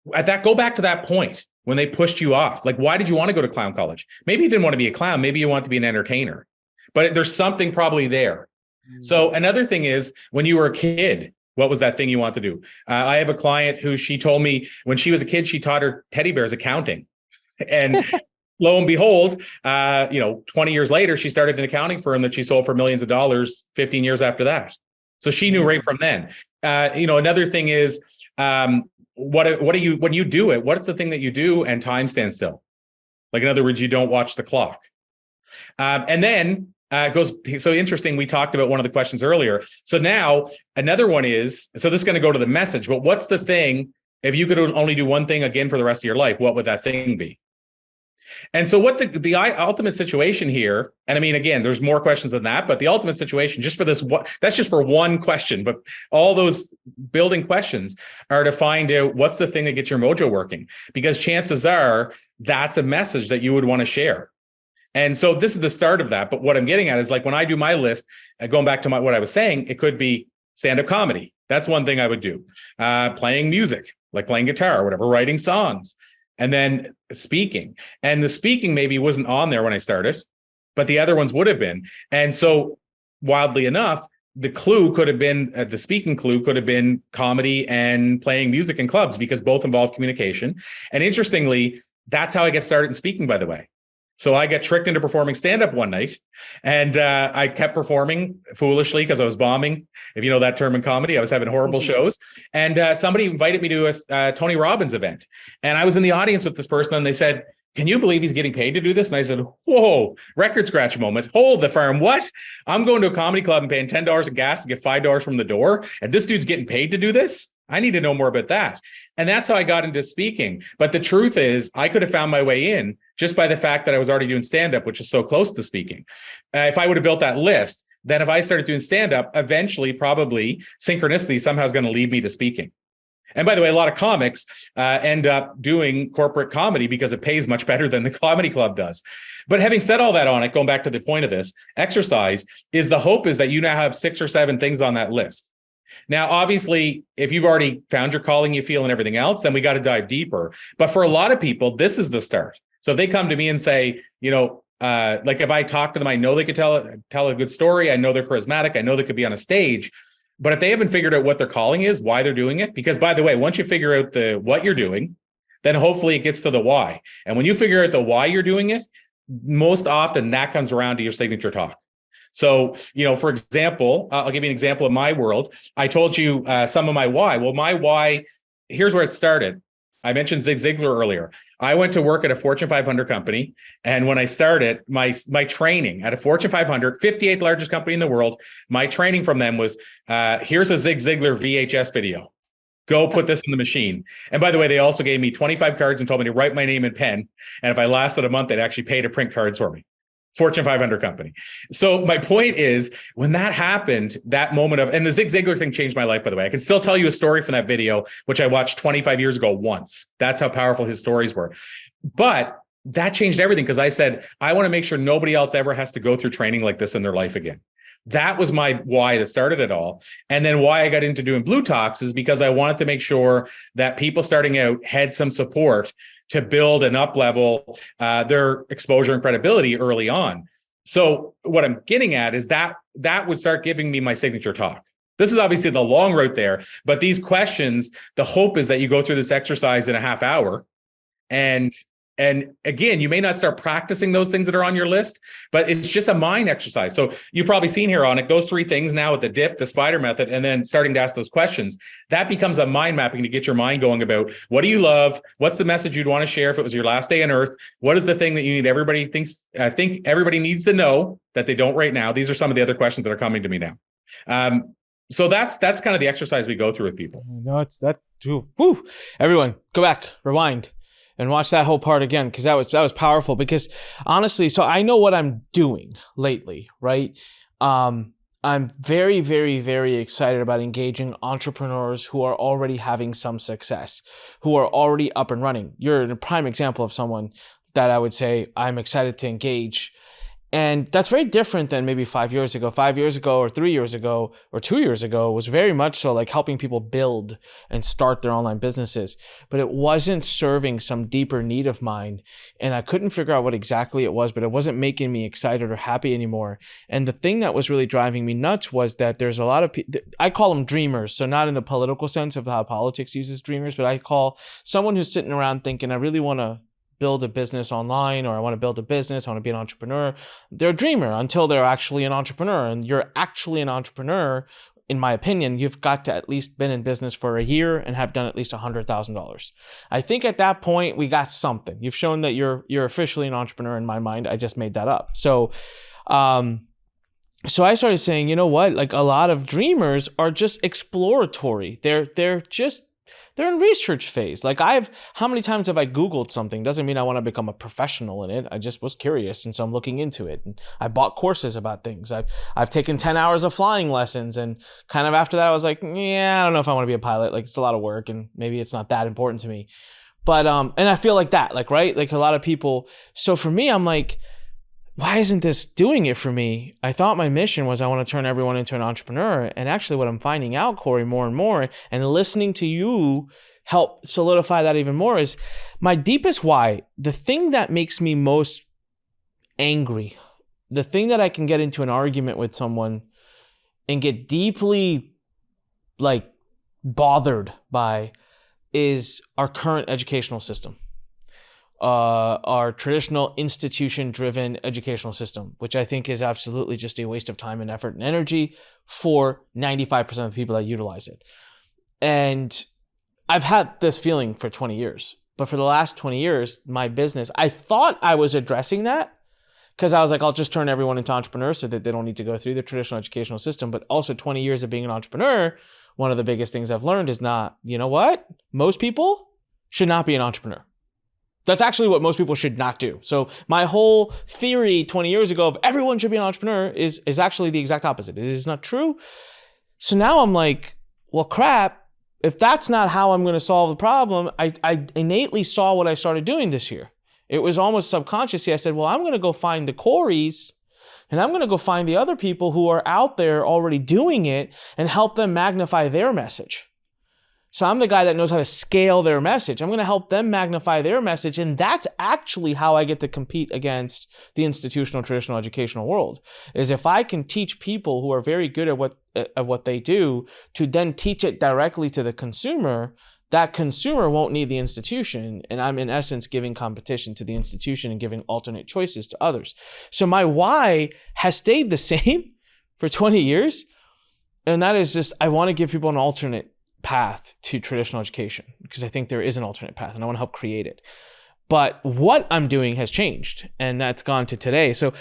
Go back to that point when they pushed you off. Like, why did you want to go to clown college? Maybe you didn't want to be a clown. Maybe you want to be an entertainer, but there's something probably there. So another thing is, when you were a kid, what was that thing you want to do? I have a client who, she told me when she was a kid, she taught her teddy bears accounting. And lo and behold, 20 years later, she started an accounting firm that she sold for millions of dollars 15 years after that. So she knew right from then. Another thing is, what do you, when you do it, what's the thing that you do and time stands still? Like, in other words, you don't watch the clock. And then it goes, so interesting. We talked about one of the questions earlier. So now another one is, so this is going to go to the message, but what's the thing, if you could only do one thing again for the rest of your life, what would that thing be? And so what the ultimate situation here, and I mean, again, there's more questions than that, but the ultimate situation just for this, that's just for one question, but all those building questions are to find out what's the thing that gets your mojo working, because chances are that's a message that you would want to share. And so this is the start of that. But what I'm getting at is, like, when I do my list, going back to what I was saying, it could be stand-up comedy. That's one thing I would do. Playing music, like playing guitar or whatever, writing songs, and then speaking. And the speaking maybe wasn't on there when I started, but the other ones would have been. And so wildly enough, the clue could have been, the speaking clue could have been comedy and playing music in clubs, because both involve communication. And interestingly, that's how I get started in speaking, by the way. So I got tricked into performing stand-up one night, and I kept performing foolishly because I was bombing, if you know that term in comedy. I was having horrible shows, and somebody invited me to a Tony Robbins event, and I was in the audience with this person, and they said, "Can you believe he's getting paid to do this?" And I said, "Whoa, record scratch moment. Hold the farm. What? I'm going to a comedy club and paying $10 of gas to get $5 from the door, and this dude's getting paid to do this? I need to know more about that." And that's how I got into speaking. But the truth is, I could have found my way in just by the fact that I was already doing stand-up, which is so close to speaking. If I would have built that list, then if I started doing stand-up, eventually, probably synchronicity somehow is going to lead me to speaking. And by the way, a lot of comics end up doing corporate comedy because it pays much better than the comedy club does. But having said all that on it, going back to the point of this exercise, is the hope is that you now have 6 or 7 things on that list. Now, obviously, if you've already found your calling, you feel, and everything else, then we got to dive deeper. But for a lot of people, this is the start. So if they come to me and say, like, if I talk to them, I know they could tell a good story. I know they're charismatic. I know they could be on a stage. But if they haven't figured out what their calling is, why they're doing it, because, by the way, once you figure out what you're doing, then hopefully it gets to the why. And when you figure out the why you're doing it, most often that comes around to your signature talk. So, for example, I'll give you an example of my world. I told you some of my why. Well, my why, here's where it started. I mentioned Zig Ziglar earlier. I went to work at a Fortune 500 company. And when I started my training at a Fortune 500, 58th largest company in the world, my training from them was, here's a Zig Ziglar VHS video. Go put this in the machine. And by the way, they also gave me 25 cards and told me to write my name in pen. And if I lasted a month, they'd actually pay to print cards for me. Fortune 500 company. So my point is, when that happened, that moment of, and the Zig Ziglar thing changed my life, by the way. I can still tell you a story from that video, which I watched 25 years ago once. That's how powerful his stories were. But that changed everything, because I said, I want to make sure nobody else ever has to go through training like this in their life again. That was my why that started it all. And then why I got into doing bLUTalks is because I wanted to make sure that people starting out had some support to build and up-level their exposure and credibility early on. So what I'm getting at is that would start giving me my signature talk. This is obviously the long route there, but these questions, the hope is that you go through this exercise in a half hour, and again, you may not start practicing those things that are on your list, but it's just a mind exercise. So you've probably seen here on it, those 3 things now with the dip, the spider method, and then starting to ask those questions. That becomes a mind mapping to get your mind going about, what do you love? What's the message you'd want to share if it was your last day on earth? What is the thing that you need I think everybody needs to know that they don't right now? These are some of the other questions that are coming to me now. So that's kind of the exercise we go through with people. No, it's that too. Woo! Everyone, go back, rewind, and watch that whole part again, because that was powerful. Because honestly, so I know what I'm doing lately, right? I'm very, very, very excited about engaging entrepreneurs who are already having some success, who are already up and running. You're a prime example of someone that I would say I'm excited to engage. And that's very different than maybe 5 years ago. 5 years ago or 3 years ago or 2 years ago was very much so like helping people build and start their online businesses. But it wasn't serving some deeper need of mine. And I couldn't figure out what exactly it was, but it wasn't making me excited or happy anymore. And the thing that was really driving me nuts was that there's a lot of people, I call them dreamers. So not in the political sense of how politics uses dreamers, but I call someone who's sitting around thinking, I really want to build a business online, or I want to build a business, I want to be an entrepreneur. They're a dreamer until they're actually an entrepreneur. And you're actually an entrepreneur, in my opinion, you've got to at least been in business for a year and have done at least $100,000. I think at that point we got something. You've shown that you're officially an entrepreneur in my mind. I just made that up. So I started saying, you know what? Like, a lot of dreamers are just exploratory. They're in research phase. Like, how many times have I Googled something? Doesn't mean I want to become a professional in it. I just was curious, and so I'm looking into it. And I bought courses about things. I've taken 10 hours of flying lessons, and kind of after that I was like, yeah, I don't know if I want to be a pilot. Like, it's a lot of work, and maybe it's not that important to me. But and I feel like that, like, right? Like, a lot of people. So for me, I'm like, why isn't this doing it for me? I thought my mission was I want to turn everyone into an entrepreneur. And actually what I'm finding out, Corey, more and more, and listening to you help solidify that even more, is my deepest why. The thing that makes me most angry, the thing that I can get into an argument with someone and get deeply like bothered by, is our current educational system. Our traditional institution-driven educational system, which I think is absolutely just a waste of time and effort and energy for 95% of the people that utilize it. And I've had this feeling for 20 years, but for the last 20 years, my business, I thought I was addressing that because I was like, I'll just turn everyone into entrepreneurs so that they don't need to go through the traditional educational system. But also 20 years of being an entrepreneur, one of the biggest things I've learned is not, you know what? Most people should not be an entrepreneur. That's actually what most people should not do. So my whole theory 20 years ago of everyone should be an entrepreneur is actually the exact opposite. It is not true. So now I'm like, well, crap. If that's not how I'm going to solve the problem, I innately saw what I started doing this year. It was almost subconsciously. I said, well, I'm going to go find the Coreys, and I'm going to go find the other people who are out there already doing it and help them magnify their message. So I'm the guy that knows how to scale their message. I'm going to help them magnify their message. And that's actually how I get to compete against the institutional, traditional educational world, is if I can teach people who are very good at what they do to then teach it directly to the consumer, that consumer won't need the institution. And I'm in essence giving competition to the institution and giving alternate choices to others. So my why has stayed the same for 20 years. And that is just, I want to give people an alternate path to traditional education, because I think there is an alternate path and I want to help create it. But what I'm doing has changed, and that's gone to today. So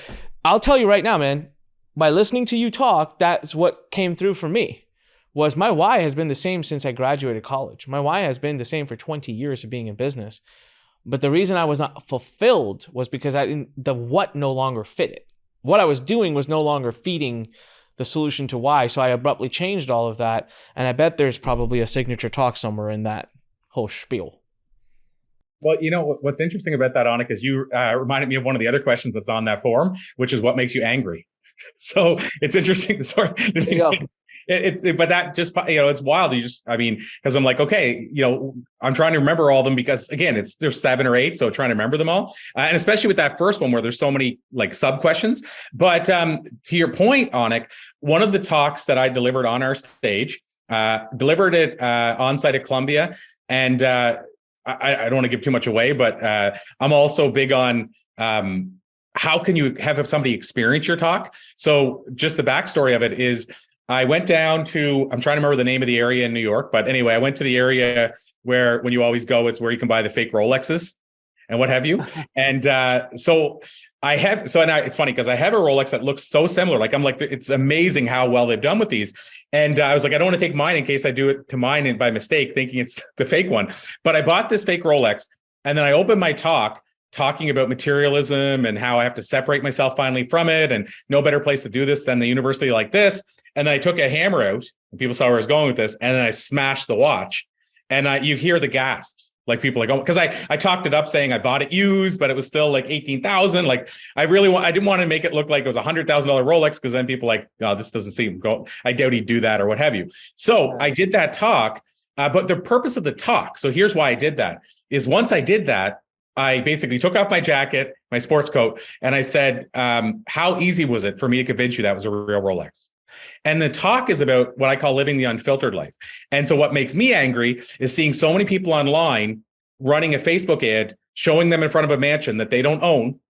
I'll tell you right now, man, by listening to you talk, that's what came through for me. Was my why has been the same since I graduated college. My why has been the same for 20 years of being in business. But the reason I was not fulfilled was because the what no longer fit it. What I was doing was no longer feeding the solution to why. So I abruptly changed all of that. And I bet there's probably a signature talk somewhere in that whole spiel. Well, you know, what's interesting about that, Anik, is you reminded me of one of the other questions that's on that forum, which is what makes you angry. So it's interesting. Sorry. But that just, it's wild. Because I'm like, okay, I'm trying to remember all of them because, again, there's 7 or 8. So trying to remember them all. And especially with that first one where there's so many like sub questions. But to your point, Anik, one of the talks that I delivered on our stage, delivered it on site at Columbia. And I don't want to give too much away, but I'm also big on how can you have somebody experience your talk? So just the backstory of it is I went down to, I'm trying to remember the name of the area in New York, but anyway, I went to the area where when you always go, it's where you can buy the fake Rolexes and what have you. And it's funny because I have a Rolex that looks so similar. Like I'm like, it's amazing how well they've done with these. And I was like, I don't want to take mine in case I do it to mine and by mistake, thinking it's the fake one. But I bought this fake Rolex, and then I opened my talk talking about materialism and how I have to separate myself finally from it, and no better place to do this than the university like this. And then I took a hammer out, and people saw where I was going with this, and then I smashed the watch. And you hear the gasps, like people like, oh, because I talked it up saying I bought it used, but it was still like 18,000. Like I didn't want to make it look like it was $100,000 Rolex, because then people like, oh, this doesn't seem go. I doubt he'd do that or what have you. So I did that talk, but the purpose of the talk. So here's why I did that is once I did that, I basically took off my jacket, my sports coat, and I said, how easy was it for me to convince you that was a real Rolex? And the talk is about what I call living the unfiltered life. And so what makes me angry is seeing so many people online running a Facebook ad showing them in front of a mansion that they don't own,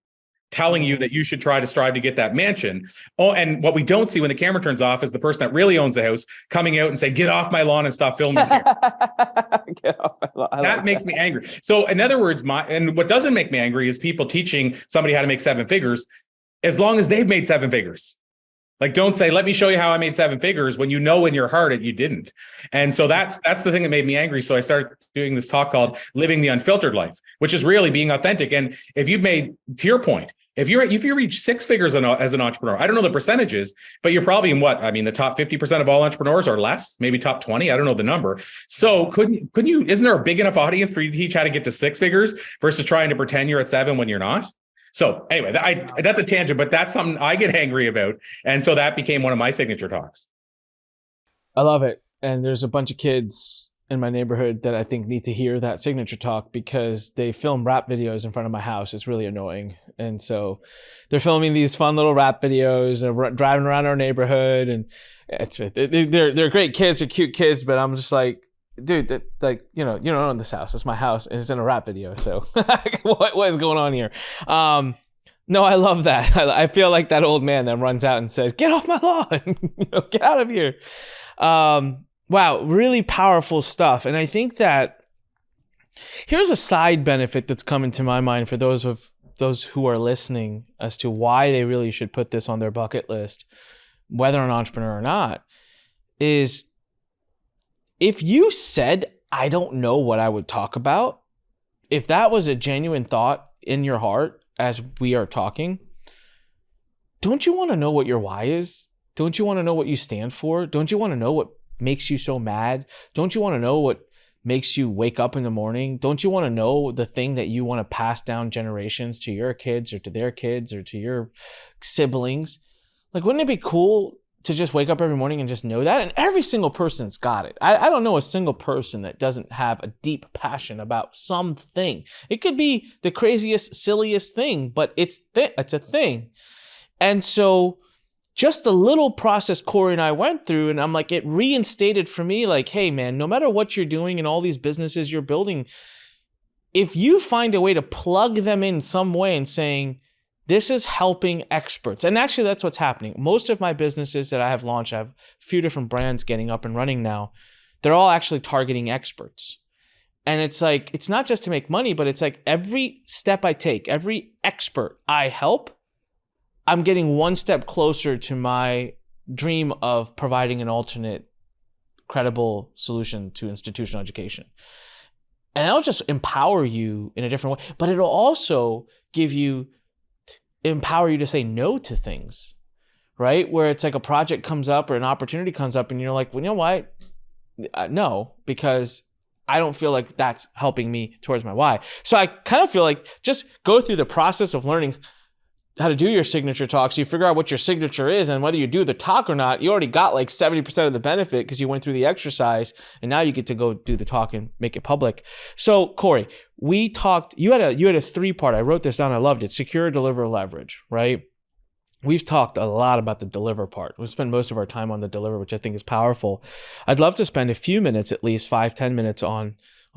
telling you that you should try to strive to get that mansion. Oh, and what we don't see when the camera turns off is the person that really owns the house coming out and saying, get off my lawn and stop filming here. Get off my lawn. That makes me angry. So in other words, and what doesn't make me angry is people teaching somebody how to make 7 figures as long as they've made 7 figures. Like, don't say, let me show you how I made 7 figures when you know in your heart that you didn't. And so that's the thing that made me angry. So I started doing this talk called Living the Unfiltered Life, which is really being authentic. And if you've made, to your point, if you reach 6 figures as an entrepreneur, I don't know the percentages, but you're probably in the top 50% of all entrepreneurs or less, maybe top 20. I don't know the number. So couldn't you, isn't there a big enough audience for you to teach how to get to 6 figures versus trying to pretend you're at 7 when you're not? So anyway, that's a tangent, but that's something I get angry about. And so that became one of my signature talks. I love it. And there's a bunch of kids in my neighborhood that I think need to hear that signature talk because they film rap videos in front of my house. It's really annoying. And so they're filming these fun little rap videos and driving around our neighborhood. And they're great kids, they're cute kids, but I'm just like, dude, you don't own this house. It's my house, and it's in a rap video. So what is going on here? No, I love that. I feel like that old man that runs out and says, "Get off my lawn! Get out of here!" Wow, really powerful stuff. And I think that here's a side benefit that's coming to my mind for those who are listening as to why they really should put this on their bucket list, whether an entrepreneur or not, is if you said, I don't know what I would talk about, if that was a genuine thought in your heart as we are talking, don't you want to know what your why is? Don't you want to know what you stand for? Don't you want to know what makes you so mad? Don't you want to know what makes you wake up in the morning? Don't you want to know the thing that you want to pass down generations to your kids or to their kids or to your siblings? Like, wouldn't it be cool to just wake up every morning and just know that? And every single person's got it. I don't know a single person that doesn't have a deep passion about something. It could be the craziest, silliest thing, but it's a thing. And so just the little process Corey and I went through, and I'm like, it reinstated for me, like, hey man, no matter what you're doing in all these businesses you're building, if you find a way to plug them in some way and saying, this is helping experts. And actually, that's what's happening. Most of my businesses that I have launched, I have a few different brands getting up and running now. They're all actually targeting experts. And it's like, it's not just to make money, but it's like every step I take, every expert I help, I'm getting one step closer to my dream of providing an alternate, credible solution to institutional education. And that'll just empower you in a different way. But it'll also empower you to say no to things, right? Where it's like a project comes up or an opportunity comes up and you're like, well, you know what? No, because I don't feel like that's helping me towards my why. So I kind of feel like just go through the process of learning how to do your signature talk. So you figure out what your signature is, and whether you do the talk or not, you already got like 70% of the benefit because you went through the exercise, and now you get to go do the talk and make it public. So Corey, we talked, you had a 3-part, I wrote this down, I loved it. Secure, deliver, leverage, right? We've talked a lot about the deliver part. We've spent most of our time on the deliver, which I think is powerful. I'd love to spend a few minutes, at least 5-10 minutes on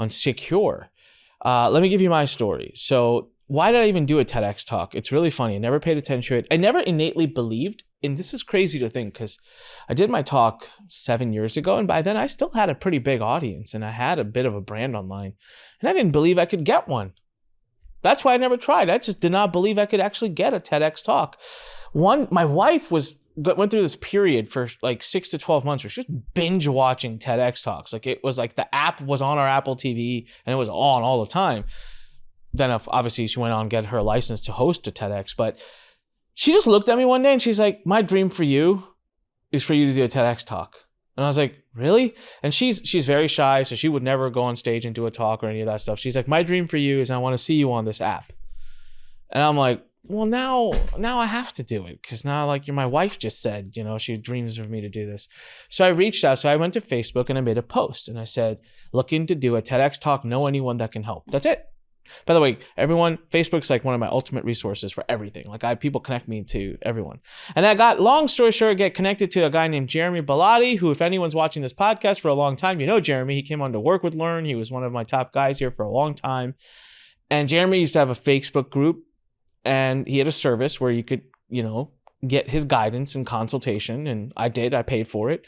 secure. Let me give you my story. So why did I even do a TEDx talk? It's really funny. I never paid attention to it. I never innately believed, and this is crazy to think because I did my talk 7 years ago, and by then I still had a pretty big audience and I had a bit of a brand online, and I didn't believe I could get one. That's why I never tried. I just did not believe I could actually get a TEDx talk. My wife went through this period for like 6 to 12 months where she was binge watching TEDx talks. Like it was like the app was on our Apple TV and it was on all the time. Then obviously she went on and get her license to host a TEDx, but she just looked at me one day and she's like, my dream for you is for you to do a TEDx talk. And I was like, really? And she's very shy, so she would never go on stage and do a talk or any of that stuff. She's like, my dream for you is I want to see you on this app. And I'm like, well, now I have to do it because now, like, my wife just said, she dreams of me to do this. So I reached out. So I went to Facebook and I made a post and I said, looking to do a TEDx talk, know anyone that can help. That's it. By the way, everyone, Facebook's like one of my ultimate resources for everything. Like people connect me to everyone. And I got, long story short, get connected to a guy named Jeremy bLUTalks, who, if anyone's watching this podcast for a long time, you know Jeremy. He came on to work with Learn. He was one of my top guys here for a long time. And Jeremy used to have a Facebook group, and he had a service where you could, get his guidance and consultation. And I paid for it.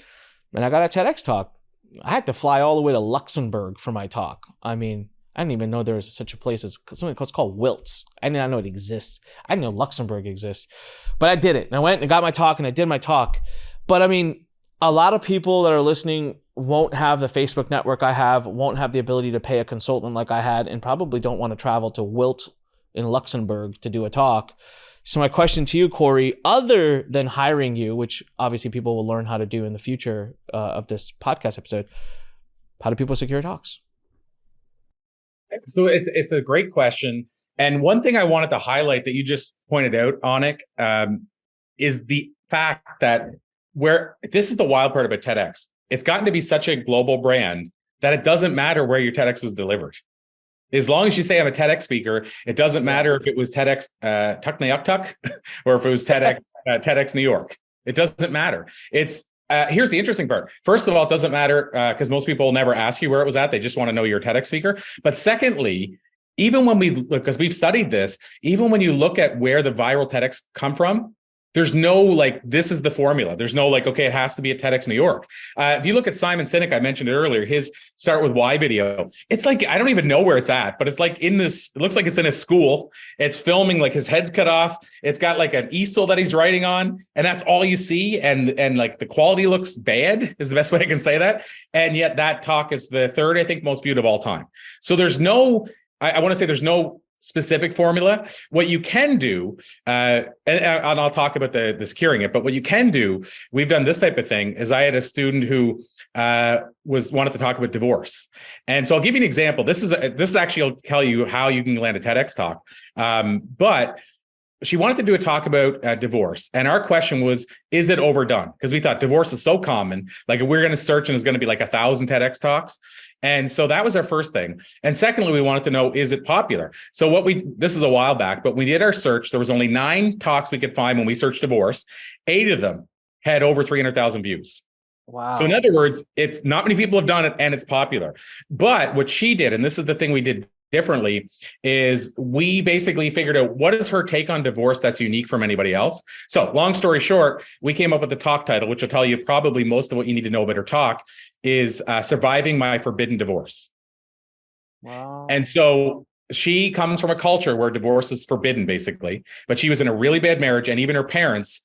And I got a TEDx talk. I had to fly all the way to Luxembourg for my talk. I mean, I didn't even know there was such a place as something called Wilts. I did not know it exists. I didn't know Luxembourg exists. But I did it. And I went and got my talk, and I did my talk. But I mean, a lot of people that are listening won't have the Facebook network I have, won't have the ability to pay a consultant like I had, and probably don't want to travel to Wilt in Luxembourg to do a talk. So my question to you, Corey, other than hiring you, which obviously people will learn how to do in the future of this podcast episode, how do people secure talks? So it's a great question. And one thing I wanted to highlight that you just pointed out, Anik, is the fact that this is the wild part about TEDx. It's gotten to be such a global brand that it doesn't matter where your TEDx was delivered. As long as you say I'm a TEDx speaker, it doesn't matter if it was TEDx Tukneyuktuk or if it was TEDx New York. It doesn't matter. It's here's the interesting part. First of all, it doesn't matter because most people will never ask you where it was at. They just want to know you're a TEDx speaker. But secondly, even when we look, because we've studied this, even when you look at where the viral TEDx come from, there's no this is the formula. There's no okay, it has to be at TEDx New York. If you look at Simon Sinek, I mentioned it earlier, his Start With Why video, it's I don't even know where it's at, but it's it looks like it's in a school. It's filming his head's cut off. It's got an easel that he's writing on, and that's all you see. And the quality looks bad is the best way I can say that. And yet that talk is the third, I think, most viewed of all time. So there's no, I want to say there's no specific formula. What you can do, and I'll talk about the securing it, but what you can do, we've done this type of thing, is I had a student who wanted to talk about divorce. And so I'll give you an example. This is actually, I'll tell you how you can land a TEDx talk. But she wanted to do a talk about divorce. And our question was, is it overdone? Because we thought divorce is so common. We're going to search and it's going to be 1,000 TEDx talks. And so that was our first thing. And secondly, we wanted to know, is it popular? So this is a while back, but we did our search. There was only 9 talks we could find when we searched divorce. 8 of them had over 300,000 views. Wow. So in other words, it's not many people have done it and it's popular. But what she did, and this is the thing we did differently, is we basically figured out what is her take on divorce that's unique from anybody else. So long story short, we came up with the talk title, which will tell you probably most of what you need to know about her talk, is Surviving My Forbidden Divorce. Wow. And so she comes from a culture where divorce is forbidden, basically, but she was in a really bad marriage, and even her parents,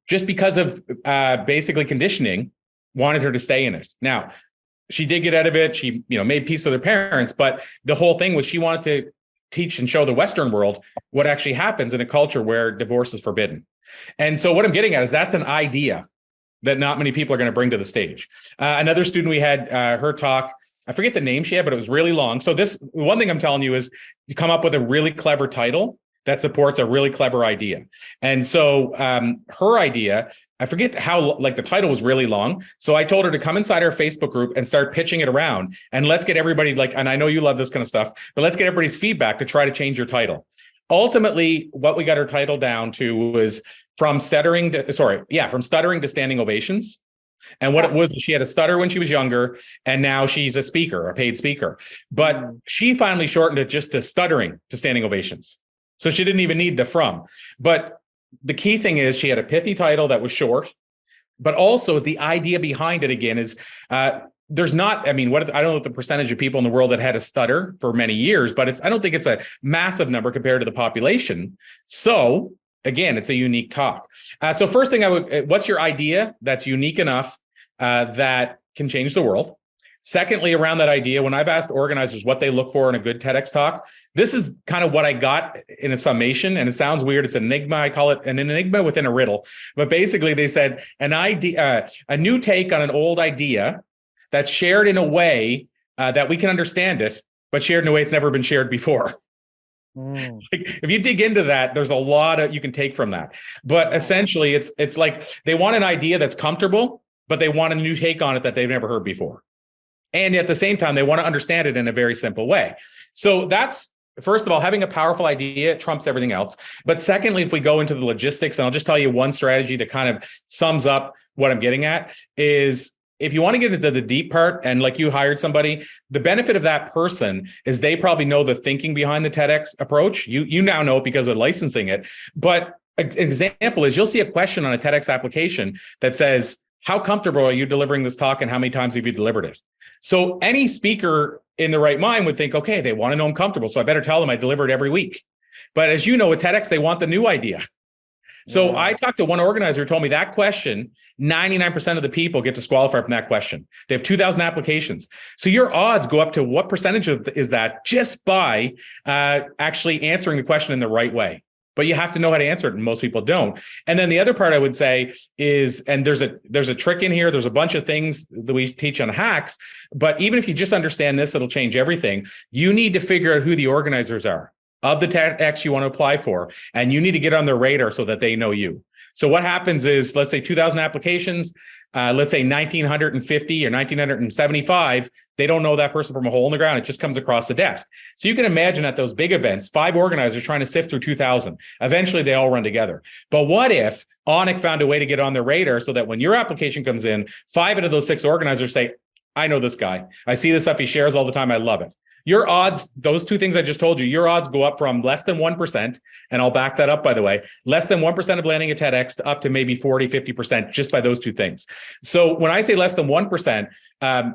just because of basically conditioning, wanted her to stay in it. Now, she did get out of it. She, made peace with her parents, but the whole thing was she wanted to teach and show the Western world what actually happens in a culture where divorce is forbidden. And so what I'm getting at is that's an idea that not many people are going to bring to the stage. Another student we had, her talk, I forget the name she had, but it was really long. So one thing I'm telling you is you come up with a really clever title that supports a really clever idea. And so her idea, I forget how, the title was really long. So I told her to come inside our Facebook group and start pitching it around. And let's get everybody and I know you love this kind of stuff, but let's get everybody's feedback to try to change your title. Ultimately, what we got her title down to was from stuttering to standing ovations. And what it was, she had a stutter when she was younger, and now she's a speaker, a paid speaker. But she finally shortened it just to stuttering to standing ovations. So she didn't even need the from. But the key thing is she had a pithy title that was short, but also the idea behind it again is there's not, I don't know the percentage of people in the world that had a stutter for many years, but I don't think it's a massive number compared to the population. So again, it's a unique talk. So first thing what's your idea that's unique enough that can change the world? Secondly, around that idea, when I've asked organizers what they look for in a good TEDx talk, this is kind of what I got in a summation, and it sounds weird. It's an enigma. I call it an enigma within a riddle. But basically, they said an idea, a new take on an old idea that's shared in a way that we can understand it, but shared in a way it's never been shared before. If you dig into that, there's a lot you can take from that. But essentially, it's like they want an idea that's comfortable, but they want a new take on it that they've never heard before. And at the same time, they want to understand it in a very simple way. So that's, first of all, having a powerful idea trumps everything else. But secondly, if we go into the logistics, and I'll just tell you one strategy that kind of sums up what I'm getting at, is if you want to get into the deep part, and like you hired somebody, the benefit of that person is they probably know the thinking behind the TEDx approach. You now know it because of licensing it. But an example is you'll see a question on a TEDx application that says, how comfortable are you delivering this talk and how many times have you delivered it? So any speaker in the right mind would think, okay, they want to know I'm comfortable, so I better tell them I deliver it every week. But as you know, with TEDx, they want the new idea. So I talked to one organizer who told me that question, 99% of the people get disqualified from that question. They have 2,000 applications. So your odds go up to what percentage is that just by actually answering the question in the right way. But you have to know how to answer it, and most people don't. And then the other part I would say is, and there's a trick in here, there's a bunch of things that we teach on hacks, but even if you just understand this, it'll change everything. You need to figure out who the organizers are of the TEDx you want to apply for, and you need to get on their radar so that they know you. So what happens is, let's say 2,000 applications, let's say 1,950 or 1,975, they don't know that person from a hole in the ground. It just comes across the desk. So you can imagine at those big events, 5 organizers trying to sift through 2,000. Eventually, they all run together. But what if Onik found a way to get on their radar so that when your application comes in, 5 out of those 6 organizers say, I know this guy. I see this stuff he shares all the time. I love it. Your odds, those 2 things I just told you, your odds go up from less than 1%, and I'll back that up, by the way, less than 1% of landing a TEDx to up to maybe 40, 50% just by those 2 things. So when I say less than 1%,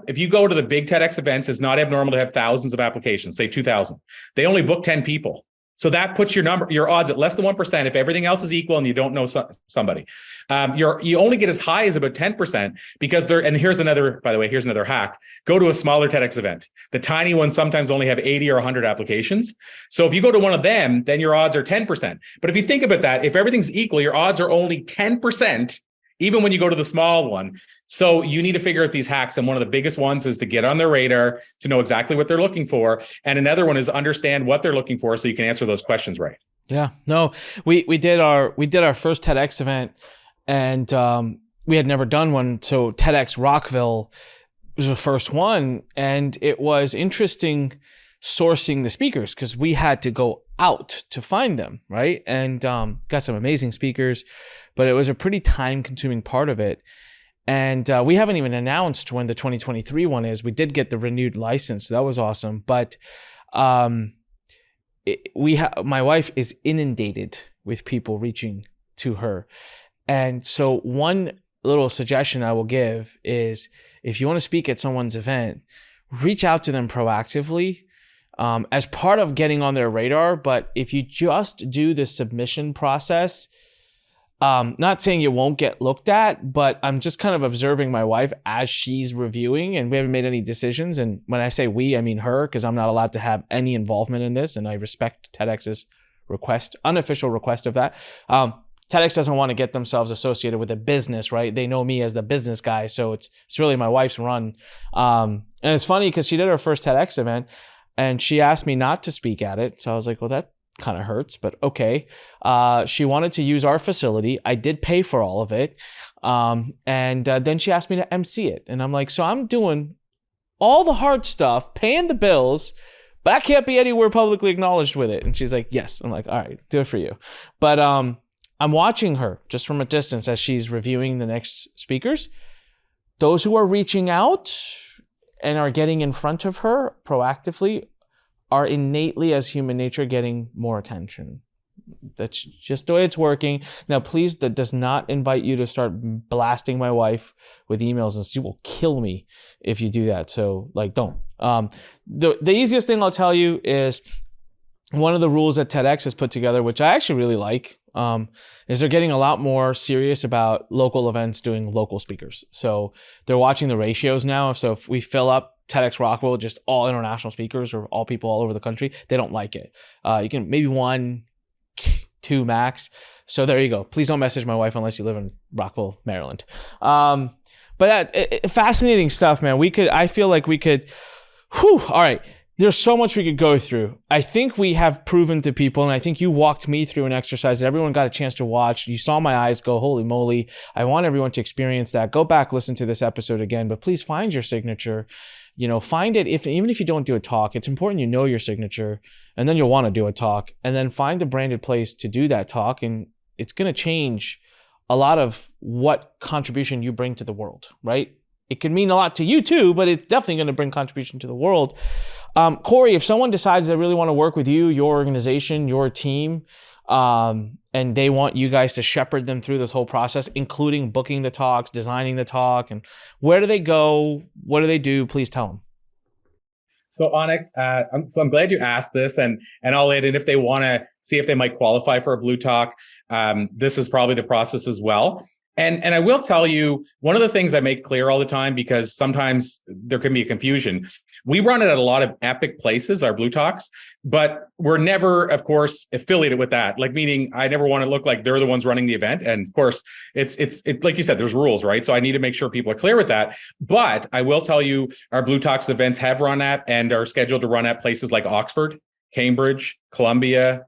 if you go to the big TEDx events, it's not abnormal to have thousands of applications, say 2,000. They only book 10 people. So that puts your odds at less than 1% if everything else is equal and you don't know somebody. You only get as high as about 10% because and here's another, by the way, here's another hack. Go to a smaller TEDx event. The tiny ones sometimes only have 80 or 100 applications. So if you go to one of them, then your odds are 10%. But if you think about that, if everything's equal, your odds are only 10%. Even when you go to the small one. So you need to figure out these hacks. And one of the biggest ones is to get on their radar, to know exactly what they're looking for. And another one is understand what they're looking for so you can answer those questions right. Yeah, no, we did our first TEDx event, and we had never done one. So TEDx Rockville was the first one. And it was interesting sourcing the speakers because we had to go out to find them, right? And got some amazing speakers, but it was a pretty time-consuming part of it. And we haven't even announced when the 2023 one is. We did get the renewed license, so that was awesome. But my wife is inundated with people reaching to her. And so one little suggestion I will give is, if you want to speak at someone's event, reach out to them proactively. As part of getting on their radar. But if you just do the submission process, not saying you won't get looked at, but I'm just kind of observing my wife as she's reviewing, and we haven't made any decisions. And when I say we, I mean her, because I'm not allowed to have any involvement in this, and I respect TEDx's unofficial request of that. TEDx doesn't want to get themselves associated with a business, right? They know me as the business guy, so it's really my wife's run. And it's funny because she did her first TEDx event, and she asked me not to speak at it. So I was like, well, that kind of hurts, but okay. She wanted to use our facility. I did pay for all of it. And then she asked me to MC it. And I'm like, so I'm doing all the hard stuff, paying the bills, but I can't be anywhere publicly acknowledged with it. And she's like, yes. I'm like, all right, do it for you. But I'm watching her just from a distance as she's reviewing the next speakers. Those who are reaching out and are getting in front of her proactively are innately, as human nature, getting more attention. That's just the way it's working. Now, please, that does not invite you to start blasting my wife with emails, and she will kill me if you do that. So, don't. The easiest thing I'll tell you is one of the rules that TEDx has put together, which I actually really like, is they're getting a lot more serious about local events doing local speakers. So they're watching the ratios now. So if we fill up TEDx Rockville, just all international speakers or all people all over the country, they don't like it. You can maybe 1, 2 max. So there you go. Please don't message my wife unless you live in Rockville, Maryland. But fascinating stuff, man. I feel like we could, all right. There's so much we could go through. I think we have proven to people, and I think you walked me through an exercise that everyone got a chance to watch. You saw my eyes go, holy moly. I want everyone to experience that. Go back, listen to this episode again, but please find your signature. Find it. Even if you don't do a talk, it's important you know your signature, and then you'll want to do a talk, and then find the branded place to do that talk. And it's going to change a lot of what contribution you bring to the world, right? it could mean a lot to you too, but it's definitely going to bring contribution to the world. Corey, if someone decides they really want to work with you, your organization, your team, and they want you guys to shepherd them through this whole process, including booking the talks, designing the talk, and where do they go? What do they do? Please tell them. So Anik, I'm glad you asked this, and I'll add in if they want to see if they might qualify for a bLUTalk. This is probably the process as well. And I will tell you, one of the things I make clear all the time, because sometimes there can be a confusion. We run it at a lot of epic places, our bLUTalks, but we're never, of course, affiliated with that. Like, meaning I never want to look like they're the ones running the event. And of course, it's like you said, there's rules, right? So I need to make sure people are clear with that. But I will tell you, our bLUTalks events have run at and are scheduled to run at places like Oxford, Cambridge, Columbia,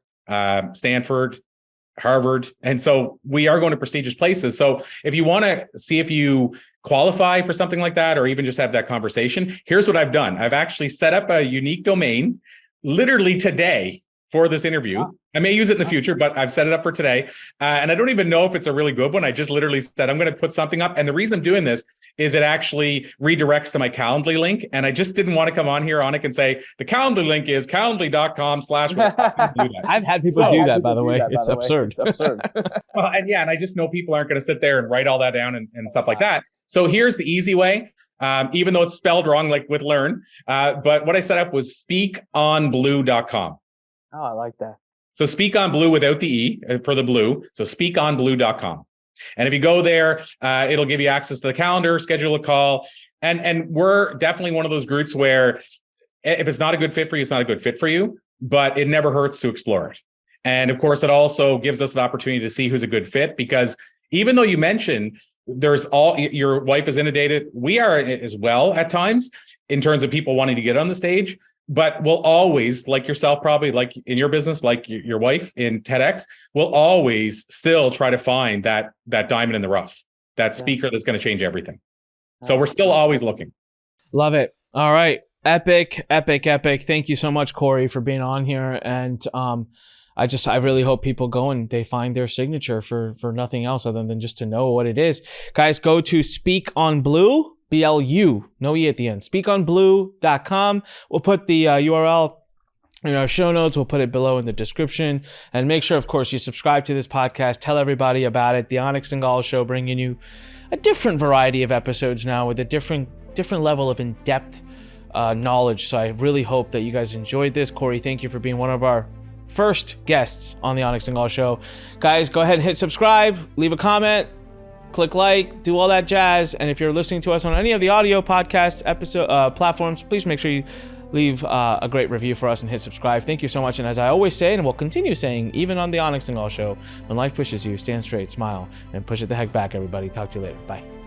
Stanford, Harvard. And so we are going to prestigious places. So if you want to see if you qualify for something like that, or even just have that conversation, here's what I've done. I've actually set up a unique domain literally today for this interview. I may use it in the future, but I've set it up for today. And I don't even know if it's a really good one. I just literally said, I'm going to put something up. And the reason I'm doing this is it actually redirects to my Calendly link. And I just didn't want to come on here, Anik, and say, the Calendly link is calendly.com/. I've had people do that, by the way. It's absurd. Well, and I just know people aren't going to sit there and write all that down and stuff like that. So here's the easy way, even though it's spelled wrong, like with learn. But what I set up was speakonblue.com. Oh, I like that. So speak on blue without the E for the blue. So speakonblue.com. And if you go there, it'll give you access to the calendar, schedule a call. And we're definitely one of those groups where if it's not a good fit for you, it's not a good fit for you, but it never hurts to explore it. And of course, it also gives us an opportunity to see who's a good fit, because even though you mentioned your wife is inundated, we are as well at times in terms of people wanting to get on the stage. But we'll always, like yourself, probably like in your business, like your wife in TEDx, we'll always still try to find that diamond in the rough, that speaker that's going to change everything. So we're still always looking. Love it. All right. Epic. Thank you so much, Corey, for being on here. And I really hope people go and they find their signature for nothing else other than just to know what it is. Guys, go to Speak on Blue. BLU, no E at the end, speakonblue.com. We'll put the URL in our show notes. We'll put it below in the description. And make sure, of course, you subscribe to this podcast. Tell everybody about it. The Anik Singhal Show, bringing you a different variety of episodes now with a different level of in-depth knowledge. So I really hope that you guys enjoyed this. Corey, thank you for being one of our first guests on the Anik Singhal Show. Guys, go ahead and hit subscribe, leave a comment, click like, do all that jazz. And if you're listening to us on any of the audio podcast episode platforms, please make sure you leave a great review for us and hit subscribe. Thank you so much. And as I always say, and will continue saying, even on the Anik Singhal Show, when life pushes you, stand straight, smile, and push it the heck back, everybody. Talk to you later. Bye.